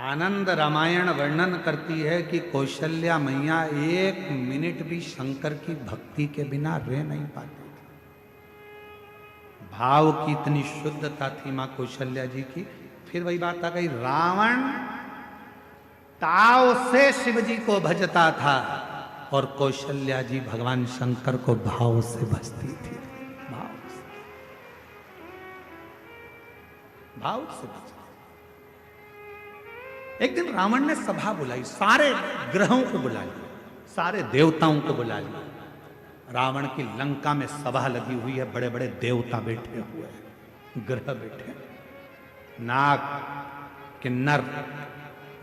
आनंद रामायण वर्णन करती है कि कौशल्या मैया एक मिनट भी शंकर की भक्ति के बिना रह नहीं पाती। भाव की इतनी शुद्धता थी मां कौशल्या जी की। फिर वही बात आ गई, रावण ताव से शिव जी को भजता था और कौशल्या जी भगवान शंकर को भाव से भजती थी। भाव से भजती। एक दिन रावण ने सभा बुलाई, सारे ग्रहों को बुला लिया, सारे देवताओं को बुला लिया। रावण की लंका में सभा लगी हुई है, बड़े बड़े देवता बैठे हुए हैं, ग्रह बैठे, नाग, किन्नर,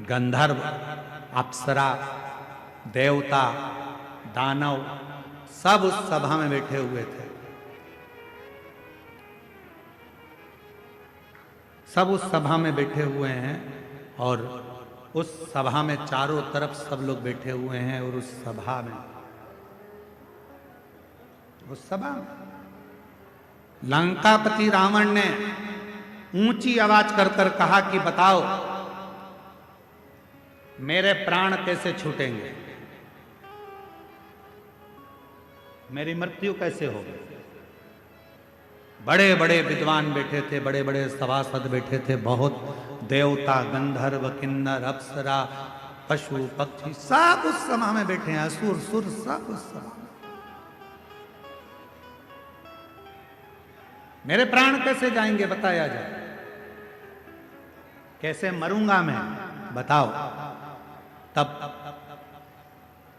गंधर्व, अप्सरा, देवता, दानव, सब उस सभा में बैठे हुए थे। सब उस सभा में बैठे हुए हैं और उस सभा में चारों तरफ सब लोग बैठे हुए हैं और उस सभा में लंकापति रावण ने ऊंची आवाज कर कर कहा कि बताओ मेरे प्राण कैसे छूटेंगे, मेरी मृत्यु कैसे होगी। बड़े बड़े विद्वान बैठे थे, बड़े बड़े सभासद बैठे थे, बहुत देवता, गंधर्व, किन्नर, अप्सरा, पशु पक्षी सब उस सभा में बैठे हैं, असुर सुर सब उस सभा में। मेरे प्राण कैसे जाएंगे बताया जाए, कैसे मरूंगा मैं बताओ। तब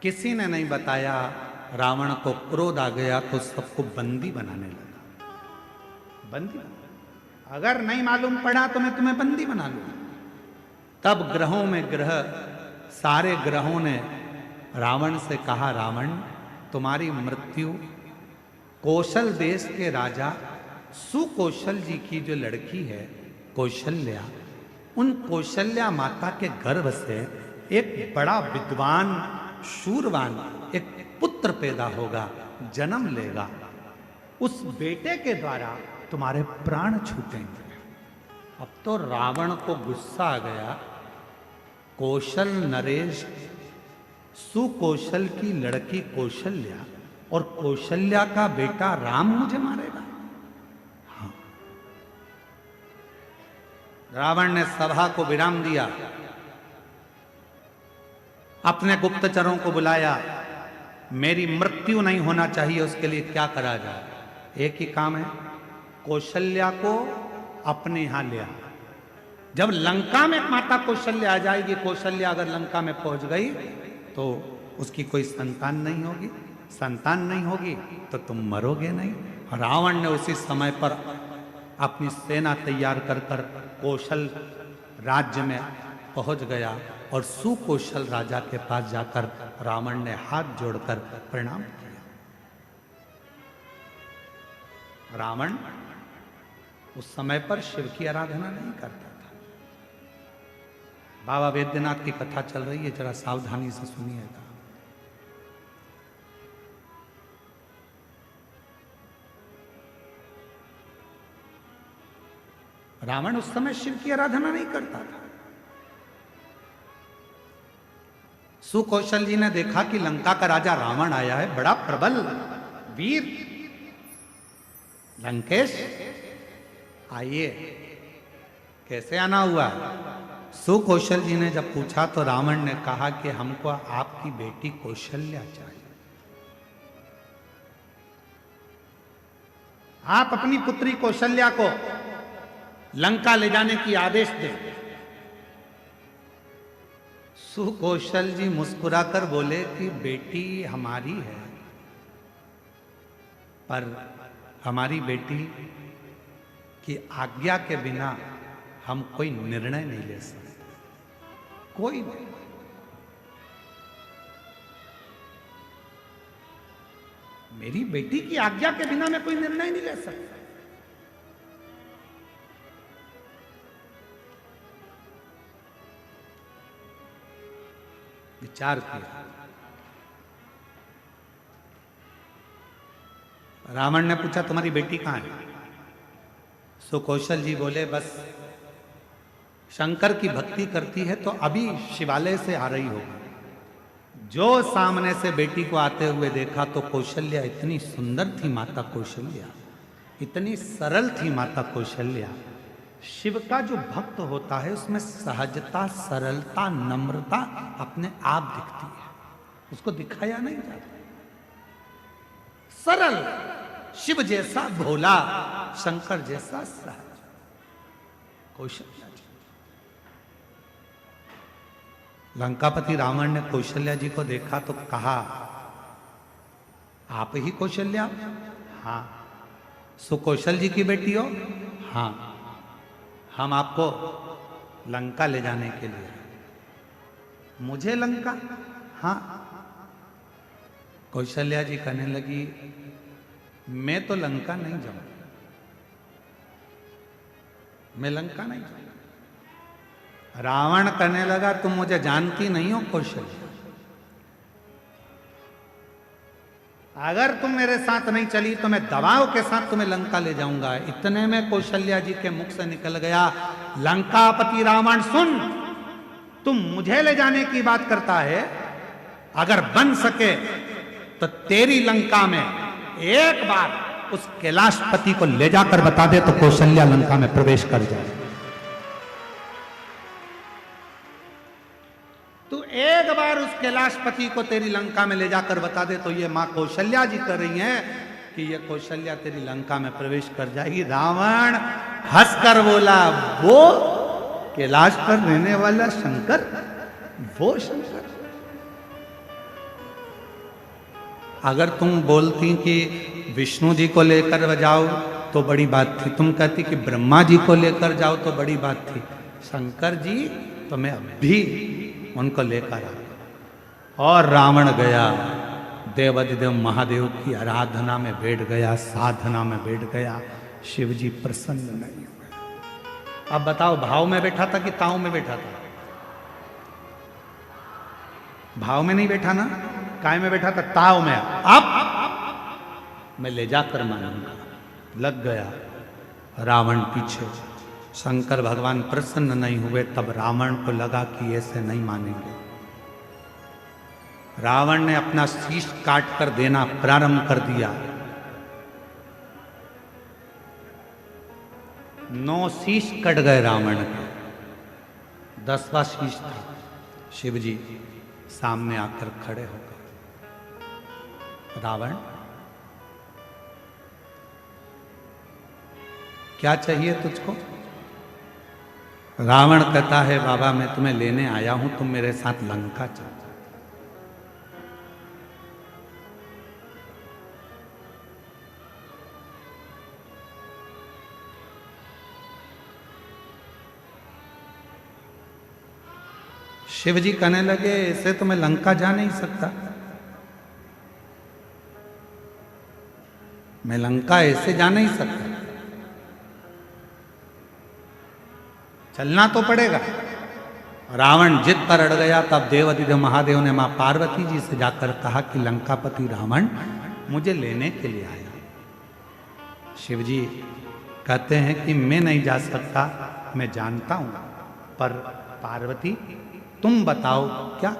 किसी ने नहीं बताया। रावण को क्रोध आ गया तो सबको बंदी बनाने लगा। बंदी, अगर नहीं मालूम पड़ा तो मैं तुम्हें बंदी बना लूंगा। तब ग्रहों में ग्रह सारे ग्रहों ने रावण से कहा, रावण तुम्हारी मृत्यु कौशल देश के राजा सुकौशल जी की जो लड़की है कौशल्या, उन कौशल्या माता के गर्भ से एक बड़ा विद्वान शूरवान एक पुत्र पैदा होगा, जन्म लेगा। उस बेटे के द्वारा तुम्हारे प्राण छूटेंगे। अब तो रावण को गुस्सा आ गया, कौशल नरेश सुकौशल की लड़की कौशल्या और कौशल्या का बेटा राम मुझे मारेगा। हाँ, रावण ने सभा को विराम दिया, अपने गुप्तचरों को बुलाया, मेरी मृत्यु नहीं होना चाहिए, उसके लिए क्या करा जाए। एक ही काम है, कौशल्या को अपने यहां ले आ। जब लंका में माता कौशल्या आ जाएगी, कौशल्या अगर लंका में पहुंच गई तो उसकी कोई संतान नहीं होगी, संतान नहीं होगी तो तुम मरोगे नहीं। रावण ने उसी समय पर अपनी सेना तैयार कर कर कौशल राज्य में पहुंच गया और सुकौशल राजा के पास जाकर रावण ने हाथ जोड़कर प्रणाम किया। रावण उस समय पर शिव की आराधना नहीं करता था। बाबा वैद्यनाथ की कथा चल रही है, जरा सावधानी से सुनिएगा। रावण उस समय शिव की आराधना नहीं करता था। सुकौशल जी ने देखा कि लंका का राजा रावण आया है, बड़ा प्रबल वीर, लंकेश आइए। कैसे आना हुआ? सुकौशल जी ने जब पूछा तो रावण ने कहा कि हमको आपकी बेटी कौशल्या चाहिए। आप अपनी पुत्री कौशल्या को लंका ले जाने की आदेश दें। सुकौशल जी मुस्कुराकर बोले कि बेटी हमारी है, पर हमारी बेटी की आज्ञा के बिना हम कोई निर्णय नहीं ले सकते, कोई नहीं। मेरी बेटी की आज्ञा के बिना मैं कोई निर्णय नहीं ले सकता। विचार किया। रावण ने पूछा तुम्हारी बेटी कहां है? सुकौशल जी बोले बस शंकर की भक्ति करती है तो अभी शिवालय से आ रही होगी। जो सामने से बेटी को आते हुए देखा तो कौशल्या इतनी सुंदर थी, माता कौशल्या इतनी सरल थी, माता कौशल्या। शिव का जो भक्त होता है उसमें सहजता, सरलता, नम्रता अपने आप दिखती है, उसको दिखाया नहीं जाता। सरल, शिव जैसा भोला, शंकर जैसा सहज कौशल्या जी। लंकापति रावण ने कौशल्या जी को देखा तो कहा आप ही कौशल्या? हाँ। सुकौशल जी की बेटी हो? हाँ। हम आपको लंका ले जाने के लिए। मुझे लंका? हाँ। कौशल्या जी कहने लगी मैं तो लंका नहीं जाऊंगा, मैं लंका नहीं जाऊंगा। रावण कहने लगा तुम मुझे जानती नहीं हो कौशल्या, अगर तुम मेरे साथ नहीं चली तो मैं दबाव के साथ तुम्हें लंका ले जाऊंगा। इतने में कौशल्या जी के मुख से निकल गया लंकापति रावण सुन, तुम मुझे ले जाने की बात करता है, अगर बन सके तो तेरी लंका में एक बार उस कैलाशपति को ले जाकर बता दे तो कौशल्या लंका में प्रवेश कर जाए। तू एक बार उस कैलाशपति को तेरी लंका में ले जाकर बता दे तो ये मां कौशल्या जी कर रही हैं कि ये कौशल्या तेरी लंका में प्रवेश कर जाएगी। रावण हंसकर बोला वो कैलाश पर रहने वाला शंकर, वो शंकर। अगर तुम बोलती कि विष्णु जी को लेकर जाओ तो बड़ी बात थी, तुम कहती कि ब्रह्मा जी को लेकर जाओ तो बड़ी बात थी, शंकर जी तो मैं अभी उनको लेकर आ, और रावण गया देवाधिदेव महादेव की आराधना में बैठ गया, साधना में बैठ गया। शिव जी प्रसन्न नहीं हुए। अब बताओ, भाव में बैठा था कि ताव में बैठा था? भाव में नहीं बैठा ना, काय में बैठा था? ताव में। अब मैं ले जाकर मानूंगा। लग गया रावण पीछे। शंकर भगवान प्रसन्न नहीं हुए। तब रावण को लगा कि ऐसे नहीं मानेंगे। रावण ने अपना शीश काट कर देना प्रारंभ कर दिया। 9 शीश कट गए रावण के। 10वां शीश था। शिव जी सामने आकर खड़े हो गए। रावण, क्या चाहिए तुझको? रावण कहता है, बाबा मैं तुम्हें लेने आया हूं, तुम मेरे साथ लंका चलो। शिव जी कहने लगे, ऐसे तो मैं लंका जा नहीं सकता। मैं लंका ऐसे जा नहीं सकता, चलना तो पड़ेगा। रावण जिद पर अड़ गया। तब देवाधिदेव महादेव ने मां पार्वती जी से जाकर कहा कि लंकापति रावण मुझे लेने के लिए आया। शिव जी कहते हैं कि मैं नहीं जा सकता, मैं जानता हूं, पर पार्वती तुम बताओ क्या?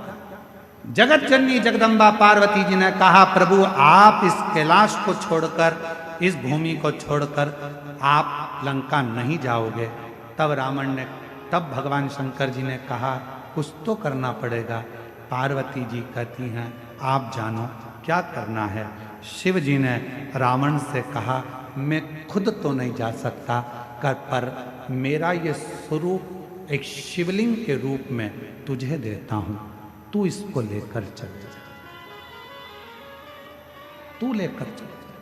जगत जननी जगदम्बा पार्वती जी ने कहा, प्रभु आप इस कैलाश को छोड़कर, इस भूमि को छोड़कर आप लंका नहीं जाओगे। तब भगवान शंकर जी ने कहा, कुछ तो करना पड़ेगा। पार्वती जी कहती हैं, आप जानो क्या करना है। शिव जी ने रावण से कहा, मैं खुद तो नहीं जा सकता, पर मेरा ये स्वरूप एक शिवलिंग के रूप में तुझे देता हूं, तू इसको लेकर चल जा। तू लेकर चल जा।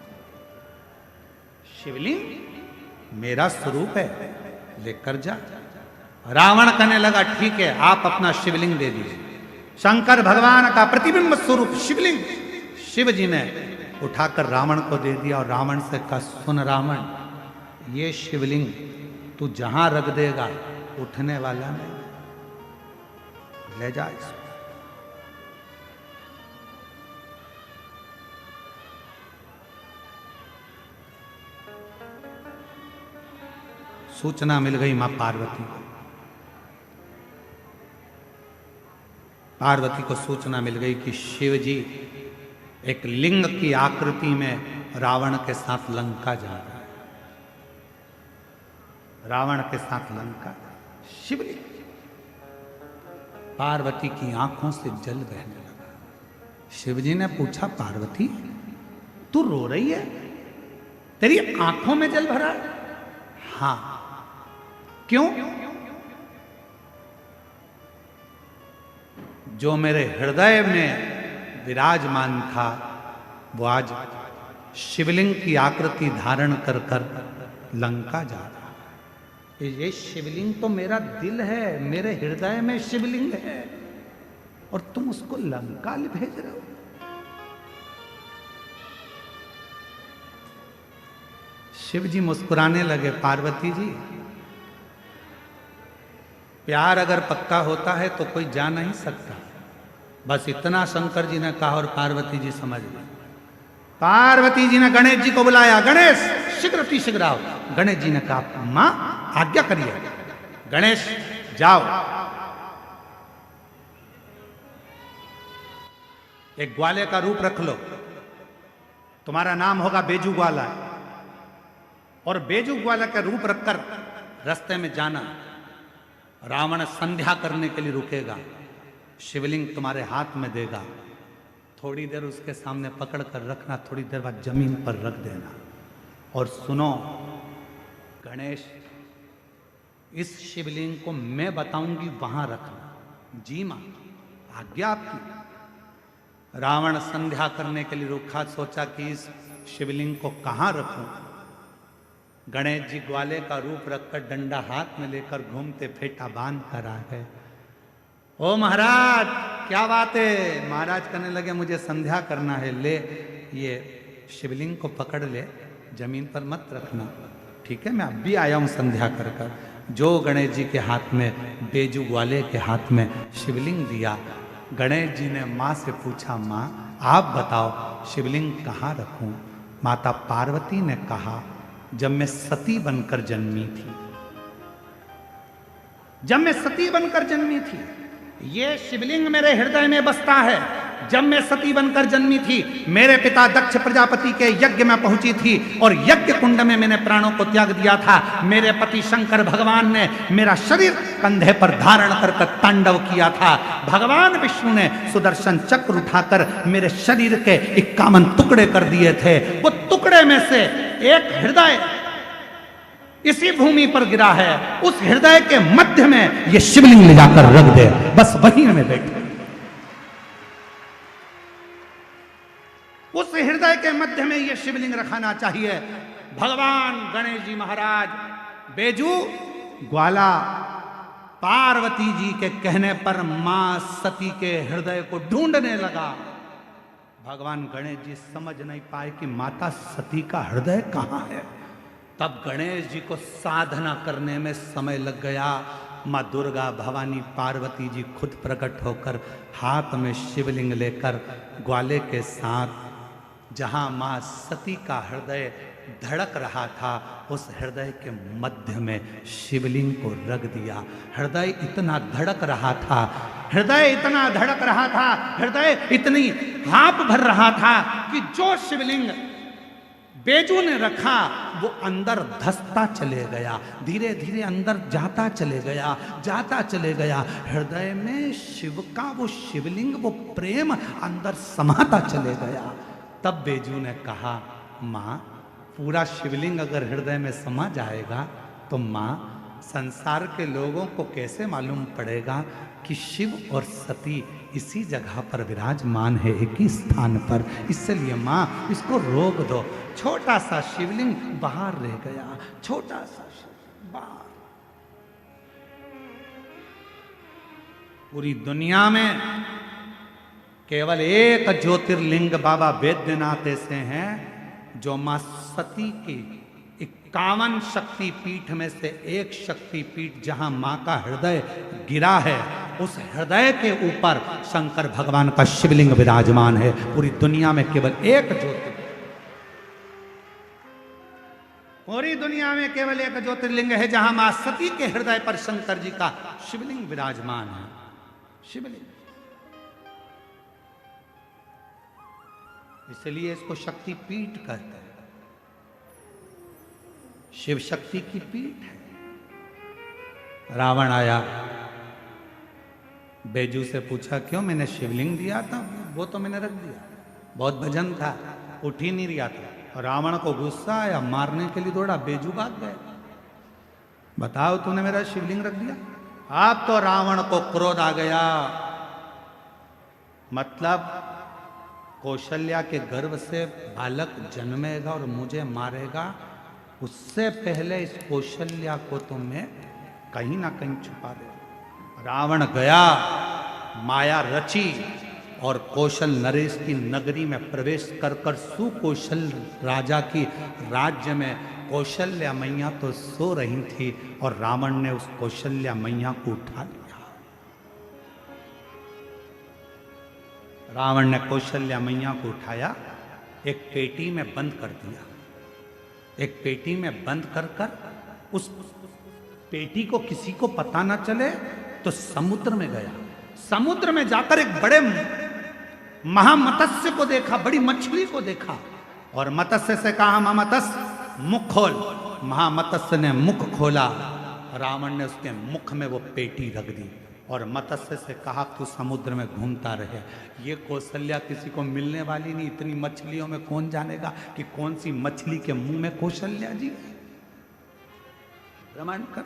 शिवलिंग मेरा स्वरूप है, लेकर जा। रावण कहने लगा, ठीक है, आप अपना शिवलिंग दे दीजिए। शंकर भगवान का प्रतिबिंब स्वरूप शिवलिंग शिव जी ने उठाकर रावण को दे दिया। और रावण से कहा, सुन रावण, ये शिवलिंग तू जहां रख देगा उठने वाला नहीं, ले जा इसको। सूचना मिल गई मां पार्वती को। पार्वती को सूचना मिल गई कि शिव जी एक लिंग की आकृति में रावण के साथ लंका जा रहा है। रावण के साथ लंका, शिवलिंग। पार्वती की आंखों से जल बहने लगा। शिवजी ने पूछा, पार्वती तू रो रही है? तेरी आंखों में जल भरा है? हां। क्यों? जो मेरे हृदय में विराजमान था वो आज शिवलिंग की आकृति धारण कर कर लंका जा रहा है। ये शिवलिंग तो मेरा दिल है, मेरे हृदय में शिवलिंग है, और तुम उसको लंका भेज रहे हो। शिव जी मुस्कुराने लगे, पार्वती जी प्यार अगर पक्का होता है तो कोई जा नहीं सकता। बस इतना शंकर जी ने कहा और पार्वती जी समझ गई। पार्वती जी ने गणेश जी को बुलाया, गणेश शीघ्र शीघ्र आओ। गणेश जी ने कहा, मां आज्ञा करिए। गणेश जाओ, एक ग्वाले का रूप रख लो, तुम्हारा नाम होगा बेजू ग्वाला, और बेजू ग्वाला का रूप रखकर रास्ते में जाना। रावण संध्या करने के लिए रुकेगा, शिवलिंग तुम्हारे हाथ में देगा, थोड़ी देर उसके सामने पकड़ कर रखना, थोड़ी देर बाद जमीन पर रख देना। और सुनो गणेश, इस शिवलिंग को मैं बताऊंगी वहां रखना। जी मां, आज्ञा आपकी। रावण संध्या करने के लिए रुका, सोचा कि इस शिवलिंग को कहां रखूं। गणेश जी ग्वाले का रूप रखकर डंडा हाथ में लेकर घूमते फेटा बांध कर आ गए ओ महाराज क्या बात है। महाराज कहने लगे मुझे संध्या करना है, ले ये शिवलिंग को पकड़ ले, जमीन पर मत रखना, ठीक है। मैं अब भी आया हूं संध्या कर कर। जो गणेश जी के हाथ में, बेजू ग्वाले के हाथ में शिवलिंग दिया, गणेश जी ने माँ से पूछा, माँ आप बताओ शिवलिंग कहाँ रखूं। माता पार्वती ने कहा, जब मैं सती बनकर जन्मी थी, जब मैं सती बनकर जन्मी थी, ये शिवलिंग मेरे हृदय में बसता है। जब मैं सती बनकर जन्मी थी, मेरे पिता दक्ष प्रजापति के यज्ञ में पहुंची थी और यज्ञ कुंड में मैंने प्राणों को त्याग दिया था। मेरे पति शंकर भगवान ने मेरा शरीर कंधे पर धारण कर तांडव किया था। भगवान विष्णु ने सुदर्शन चक्र उठाकर मेरे शरीर के 51 टुकड़े कर दिए थे। वो टुकड़े में से एक हृदय इसी भूमि पर गिरा है। उस हृदय के मध्य में ये शिवलिंग ले जाकर रख दे, बस वहीं में बैठे। उस हृदय के मध्य में ये शिवलिंग रखाना चाहिए। भगवान गणेश जी महाराज बेजू ग्वाला पार्वती जी के कहने पर मां सती के हृदय को ढूंढने लगा। भगवान गणेश जी समझ नहीं पाए कि माता सती का हृदय कहां है। तब गणेश जी को साधना करने में समय लग गया। माँ दुर्गा भवानी पार्वती जी खुद प्रकट होकर हाथ में शिवलिंग लेकर ग्वाले के साथ जहां माँ सती का हृदय धड़क रहा था, उस हृदय के मध्य में शिवलिंग को रख दिया। हृदय इतना धड़क रहा था, हृदय इतना धड़क रहा था, हृदय इतनी हाँप भर रहा था कि जो शिवलिंग बेजू ने रखा वो अंदर धसता चले गया, धीरे धीरे अंदर जाता चले गया, जाता चले गया। हृदय में शिव का वो शिवलिंग, वो प्रेम अंदर समाता चले गया। तब बेजू ने कहा, माँ पूरा शिवलिंग अगर हृदय में समा जाएगा तो माँ संसार के लोगों को कैसे मालूम पड़ेगा कि शिव और सती इसी जगह पर विराजमान है, एक ही स्थान पर। इसलिए माँ इसको रोक दो। छोटा सा शिवलिंग बाहर रह गया, छोटा सा शिवलिंग बाहर। पूरी दुनिया में केवल एक ज्योतिर्लिंग बाबा बैद्यनाथ ऐसे हैं जो मां सती की 51 शक्तिपीठ में से एक शक्तिपीठ जहां मां का हृदय गिरा है, उस हृदय के ऊपर शंकर भगवान का शिवलिंग विराजमान है। पूरी दुनिया में केवल एक ज्योतिर्लिंग, पूरी दुनिया में केवल एक ज्योतिर्लिंग है जहां मां सती के हृदय पर शंकर जी का शिवलिंग विराजमान है। शिवलिंग, इसलिए इसको शक्ति पीठ कहते हैं। शिव शक्ति की पीठ है। रावण आया, बेजू से पूछा, क्यों? मैंने शिवलिंग दिया था, वो तो मैंने रख दिया, बहुत भजन था, उठ ही नहीं रहा था। रावण को गुस्सा आया, मारने के लिए दौड़ा, बेजू भाग गए। बताओ, तूने मेरा शिवलिंग रख दिया। अब तो रावण को क्रोध आ गया, मतलब कौशल्या के गर्भ से बालक जन्मेगा और मुझे मारेगा, उससे पहले इस कौशल्या को तो मैं कहीं ना कहीं छुपा दे। रावण गया, माया रची और कौशल नरेश की नगरी में प्रवेश कर कर सुकौशल राजा की राज्य में कौशल्या मैया तो सो रही थी और रावण ने उस कौशल्या मैया को उठा लिया। रावण ने कौशल्या मैया को उठाया, एक पेटी में बंद कर दिया। एक पेटी में बंद कर कर उस पेटी को किसी को पता ना चले तो समुद्र में गया। समुद्र में जाकर एक बड़े महामत्स्य को देखा, बड़ी मछली को देखा और मत्स्य से कहा, महामत्स्य मुख खोल। महामत्स्य ने मुख खोला, रावण ने उसके मुख में वो पेटी रख दी और मत्स्य से कहा, तू समुद्र में घूमता रहे। ये कौशल्या किसी को मिलने वाली नहीं, इतनी मछलियों में कौन जानेगा कि कौन सी मछली के मुंह में कौशल्या जी। प्रमाण कर।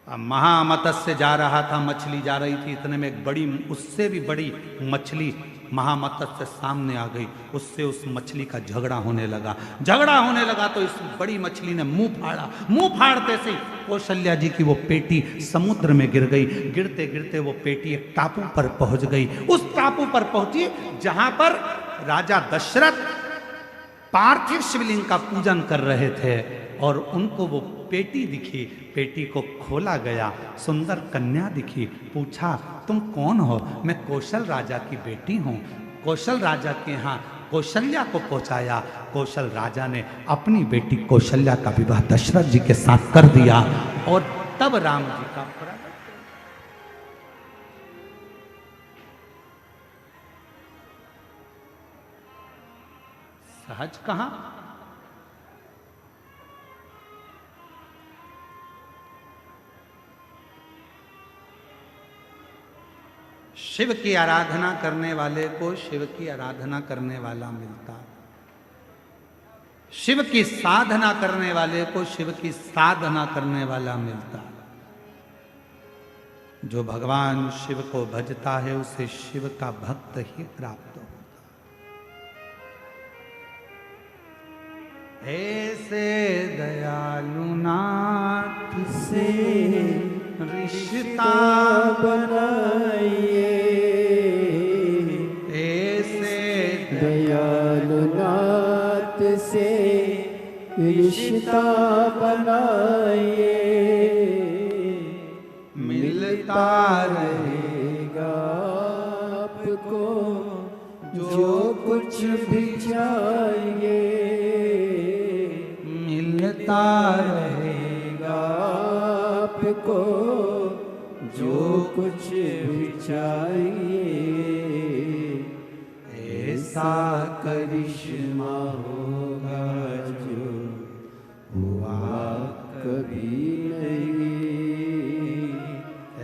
महामत्स्य जा रहा था, मछली जा रही थी, इतने में एक बड़ी, उससे भी बड़ी मछली महामत्स्य सामने आ गई। उससे उस मछली का झगड़ा होने लगा तो इस बड़ी मछली ने मुंह फाड़ा। मुंह फाड़ते से कौशल्या जी की वो पेटी समुद्र में गिर गई। गिरते गिरते वो पेटी एक टापू पर पहुंच गई। उस टापू पर पहुंची जहां पर राजा दशरथ पार्थिव शिवलिंग का पूजन कर रहे थे और उनको वो पेटी दिखी। पेटी को खोला गया, सुंदर कन्या दिखी। पूछा, तुम कौन हो? मैं कौशल राजा की बेटी हूँ। कौशल राजा के यहाँ कौशल्या को पहुंचाया। कौशल राजा ने अपनी बेटी कौशल्या का विवाह दशरथ जी के साथ कर दिया और तब राम जी का सहज कहां? शिव की आराधना करने वाले को शिव की आराधना करने वाला मिलता। शिव की साधना करने वाले को शिव की साधना करने वाला मिलता। जो भगवान शिव को भजता है उसे शिव का भक्त ही प्राप्त होता। ऐसे दयालु नाथ से रिश्ता बनाइए, ऐसे दयालु नाथ से रिश्ता बनाइए। मिलता रहेगा आपको जो कुछ भी चाहिए। मिलता रहेगा आपको जो कुछ भी चाहिए। ऐसा करिश्मा होगा जो हुआ कभी नहीं।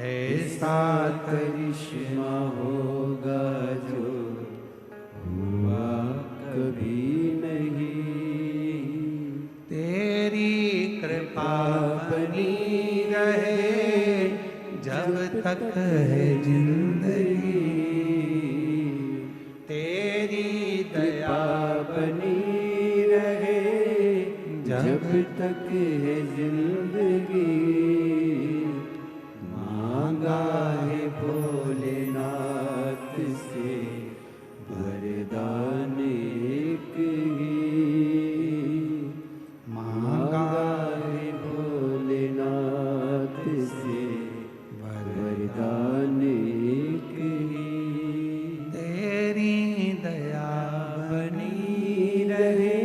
ऐसा करिश्मा होगा जो हुआ कभी नहीं। तेरी कृपा बनी रहे जब तक है जिंदगी। तेरी दया बनी रहे जब तक है जिंदगी। मांगा है भोलेनाथ से वरदान एक ही। मांगा है भोलेनाथ से वरदान एक ही। तेरी दया बनी रहे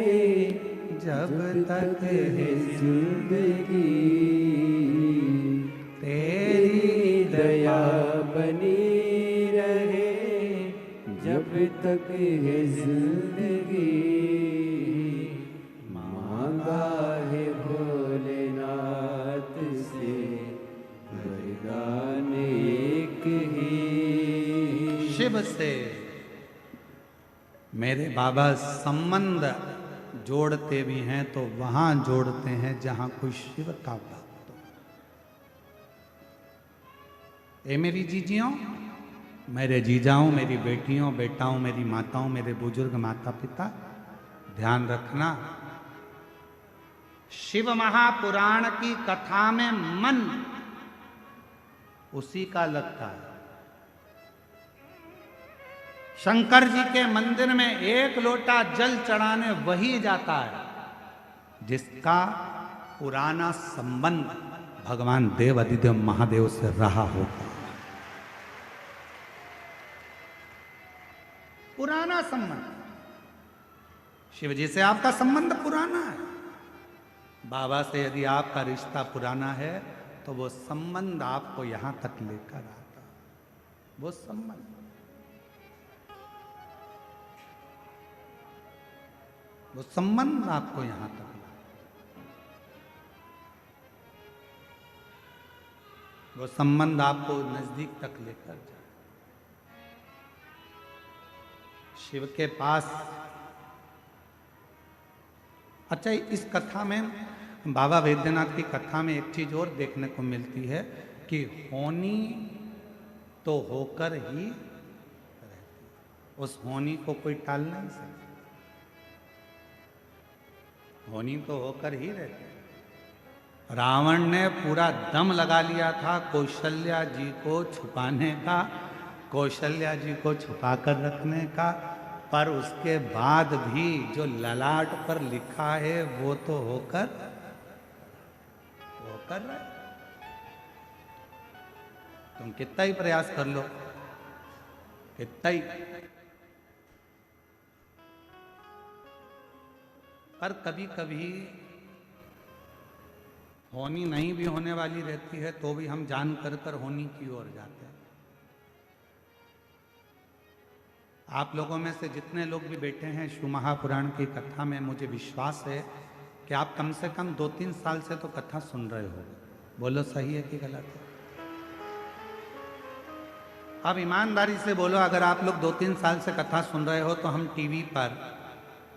जब तक है जिंदगी। तेरी दया बनी रहे जब तक है जिंदगी। मांगा है भोलेनाथ से वरदान एक ही। शिव से मेरे बाबा संबंध जोड़ते भी हैं तो वहां जोड़ते हैं जहां कोई शिव का भक्त हो। ए मेरी जीजियों, मेरे जीजाओं, मेरी बेटियों, बेटाओं, मेरी माताओं, मेरे बुजुर्ग माता पिता, ध्यान रखना, शिव महापुराण की कथा में मन उसी का लगता है। शंकर जी के मंदिर में एक लोटा जल चढ़ाने वही जाता है जिसका पुराना संबंध भगवान देव अधिदेव महादेव से रहा होगा। पुराना संबंध। शिव जी से आपका संबंध पुराना है। बाबा से यदि आपका रिश्ता पुराना है तो वो संबंध आपको यहां तक लेकर आता। वो संबंध, वो संबंध आपको यहां तक लाए। वो संबंध आपको नजदीक तक लेकर जाए। शिव के पास, अच्छा इस कथा में बाबा वैद्यनाथ की कथा में एक चीज और देखने को मिलती है कि होनी तो होकर ही रहती है, उस होनी को कोई टाल नहीं सकता, होनी तो होकर ही रहती है। रावण ने पूरा दम लगा लिया था कौशल्या जी को छुपाने का, कौशल्या जी को छुपाकर रखने का, पर उसके बाद भी जो ललाट पर लिखा है वो तो होकर रहे। तुम कितना ही प्रयास कर लो, कितना ही, पर कभी कभी होनी नहीं भी होने वाली रहती है तो भी हम जान कर होनी की ओर जाते हैं। आप लोगों में से जितने लोग भी बैठे हैं शिव महापुराण की कथा में, मुझे विश्वास है कि आप कम से कम 2-3 साल से तो कथा सुन रहे हो। बोलो सही है कि गलत है? अब ईमानदारी से बोलो, अगर आप लोग 2-3 साल से कथा सुन रहे हो तो हम टीवी पर,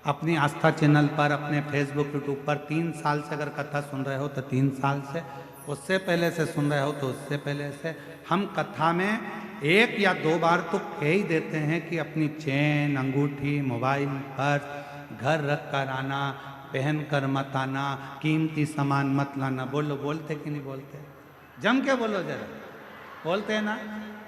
अपनी आस्था चैनल पर, अपने फेसबुक यूट्यूब पर 3 साल से अगर कथा सुन रहे हो तो 3 साल से, उससे पहले से सुन रहे हो तो उससे पहले से, हम कथा में 1 या 2 बार तो कह ही देते हैं कि अपनी चेन, अंगूठी, मोबाइल, पर्स घर रख कर आना, पहन कर मत आना, कीमती सामान मत लाना। बोलो, बोलते कि नहीं बोलते? जम के बोलो जरा, बोलते हैं ना?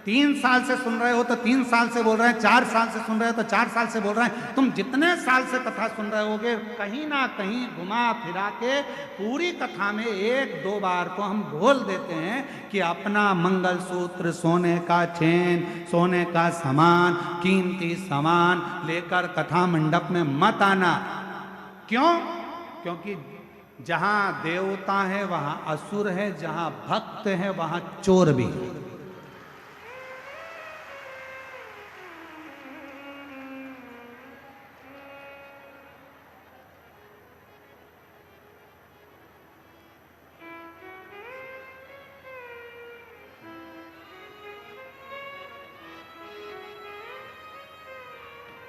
3 साल से सुन रहे हो तो 3 साल से बोल रहे हैं, 4 साल से सुन रहे हो तो 4 साल से बोल रहे हैं। तुम जितने साल से कथा सुन रहे होगे, कहीं ना कहीं घुमा फिरा के पूरी कथा में 1-2 बार तो हम बोल देते हैं कि अपना मंगलसूत्र, सोने का चेन, सोने का सामान, कीमती सामान लेकर कथा मंडप में मत आना। क्यों? क्योंकि जहां देवता है वहां असुर है, जहां भक्त है वहां चोर भी है।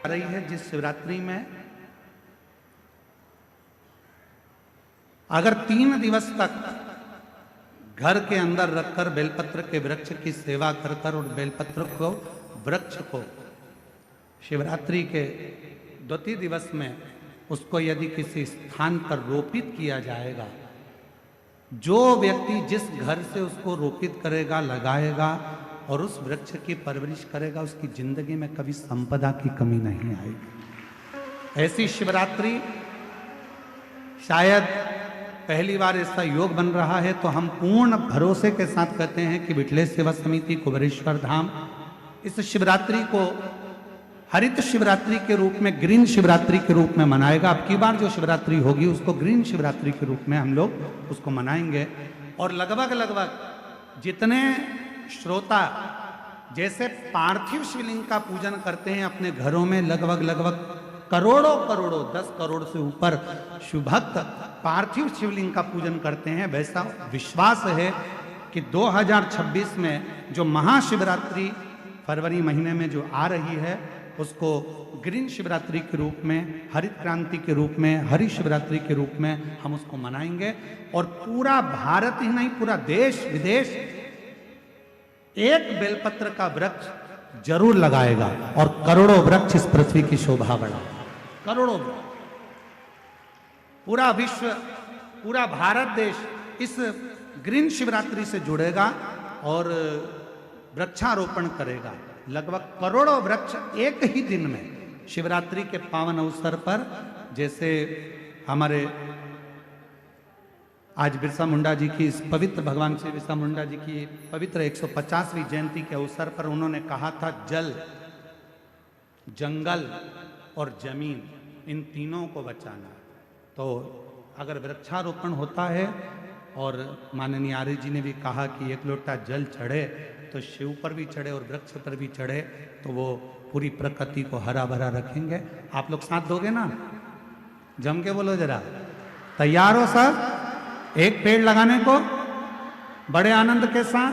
रही है जिस शिवरात्रि में अगर 3 दिवस तक घर के अंदर रखकर बेलपत्र के वृक्ष की सेवा कर कर और बेलपत्र को, वृक्ष को शिवरात्रि के 2 दिवस में उसको यदि किसी स्थान पर रोपित किया जाएगा, जो व्यक्ति जिस घर से उसको रोपित करेगा, लगाएगा और उस वृक्ष की परवरिश करेगा, उसकी जिंदगी में कभी संपदा की कमी नहीं आएगी। ऐसी शिवरात्रि शायद पहली बार ऐसा योग बन रहा है, तो हम पूर्ण भरोसे के साथ कहते हैं कि विठलेश सेवा समिति कुबेरेश्वर धाम इस शिवरात्रि को हरित शिवरात्रि के रूप में, ग्रीन शिवरात्रि के रूप में मनाएगा। अब की बार जो शिवरात्रि होगी उसको ग्रीन शिवरात्रि के रूप में हम लोग उसको मनाएंगे। और लगभग जितने श्रोता जैसे पार्थिव शिवलिंग का पूजन करते हैं अपने घरों में, लगभग करोड़ों 10 करोड़ से ऊपर शिवभक्त पार्थिव शिवलिंग का पूजन करते हैं, वैसा विश्वास है कि 2026 में जो महाशिवरात्रि फरवरी महीने में जो आ रही है उसको ग्रीन शिवरात्रि के रूप में, हरित क्रांति के रूप में, हरि शिवरात्रि के रूप में हम उसको मनाएंगे। और पूरा भारत ही नहीं, पूरा देश विदेश एक बेलपत्र का वृक्ष जरूर लगाएगा और करोड़ों वृक्ष इस पृथ्वी की शोभा बढ़ाएगा। करोड़ों, पूरा विश्व, पूरा भारत देश इस ग्रीन शिवरात्रि से जुड़ेगा और वृक्षारोपण करेगा। लगभग करोड़ों वृक्ष एक ही दिन में शिवरात्रि के पावन अवसर पर, जैसे हमारे आज बिरसा मुंडा जी की, इस पवित्र भगवान श्री बिरसा मुंडा जी की पवित्र 150वीं जयंती के अवसर पर उन्होंने कहा था, जल, जंगल और जमीन, इन तीनों को बचाना। तो अगर वृक्षारोपण होता है, और माननीय आर्य जी ने भी कहा कि 1 लोटा जल चढ़े तो शिव पर भी चढ़े और वृक्ष पर भी चढ़े, तो वो पूरी प्रकृति को हरा भरा रखेंगे। आप लोग साथ दोगे ना? जम के बोलो जरा, तैयार हो सब एक पेड़ लगाने को बड़े आनंद के साथ?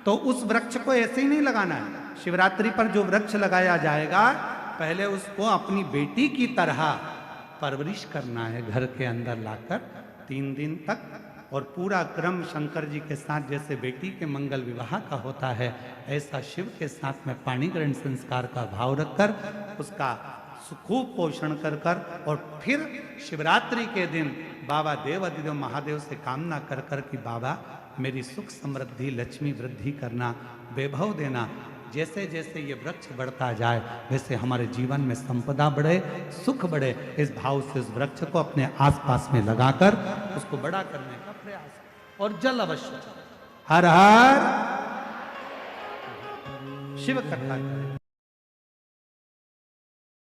तो उस वृक्ष को ऐसे ही नहीं लगाना है। शिवरात्रि पर जो वृक्ष लगाया जाएगा, पहले उसको अपनी बेटी की तरह परवरिश करना है, घर के अंदर लाकर, 3 दिन तक, और पूरा क्रम शंकर जी के साथ जैसे बेटी के मंगल विवाह का होता है, ऐसा शिव के साथ में पाणी ग्रहण संस्कार का भाव रखकर उसका खूब पोषण कर कर, और फिर शिवरात्रि के दिन बाबा देव अधिदेव महादेव से कामना कर कर कि बाबा मेरी सुख समृद्धि लक्ष्मी वृद्धि करना, वैभव देना। जैसे जैसे ये वृक्ष बढ़ता जाए वैसे हमारे जीवन में संपदा बढ़े, सुख बढ़े। इस भाव से उस वृक्ष को अपने आसपास में लगाकर उसको बड़ा करने का प्रयास, और जल अवश्य। हर हर शिव कथा करें।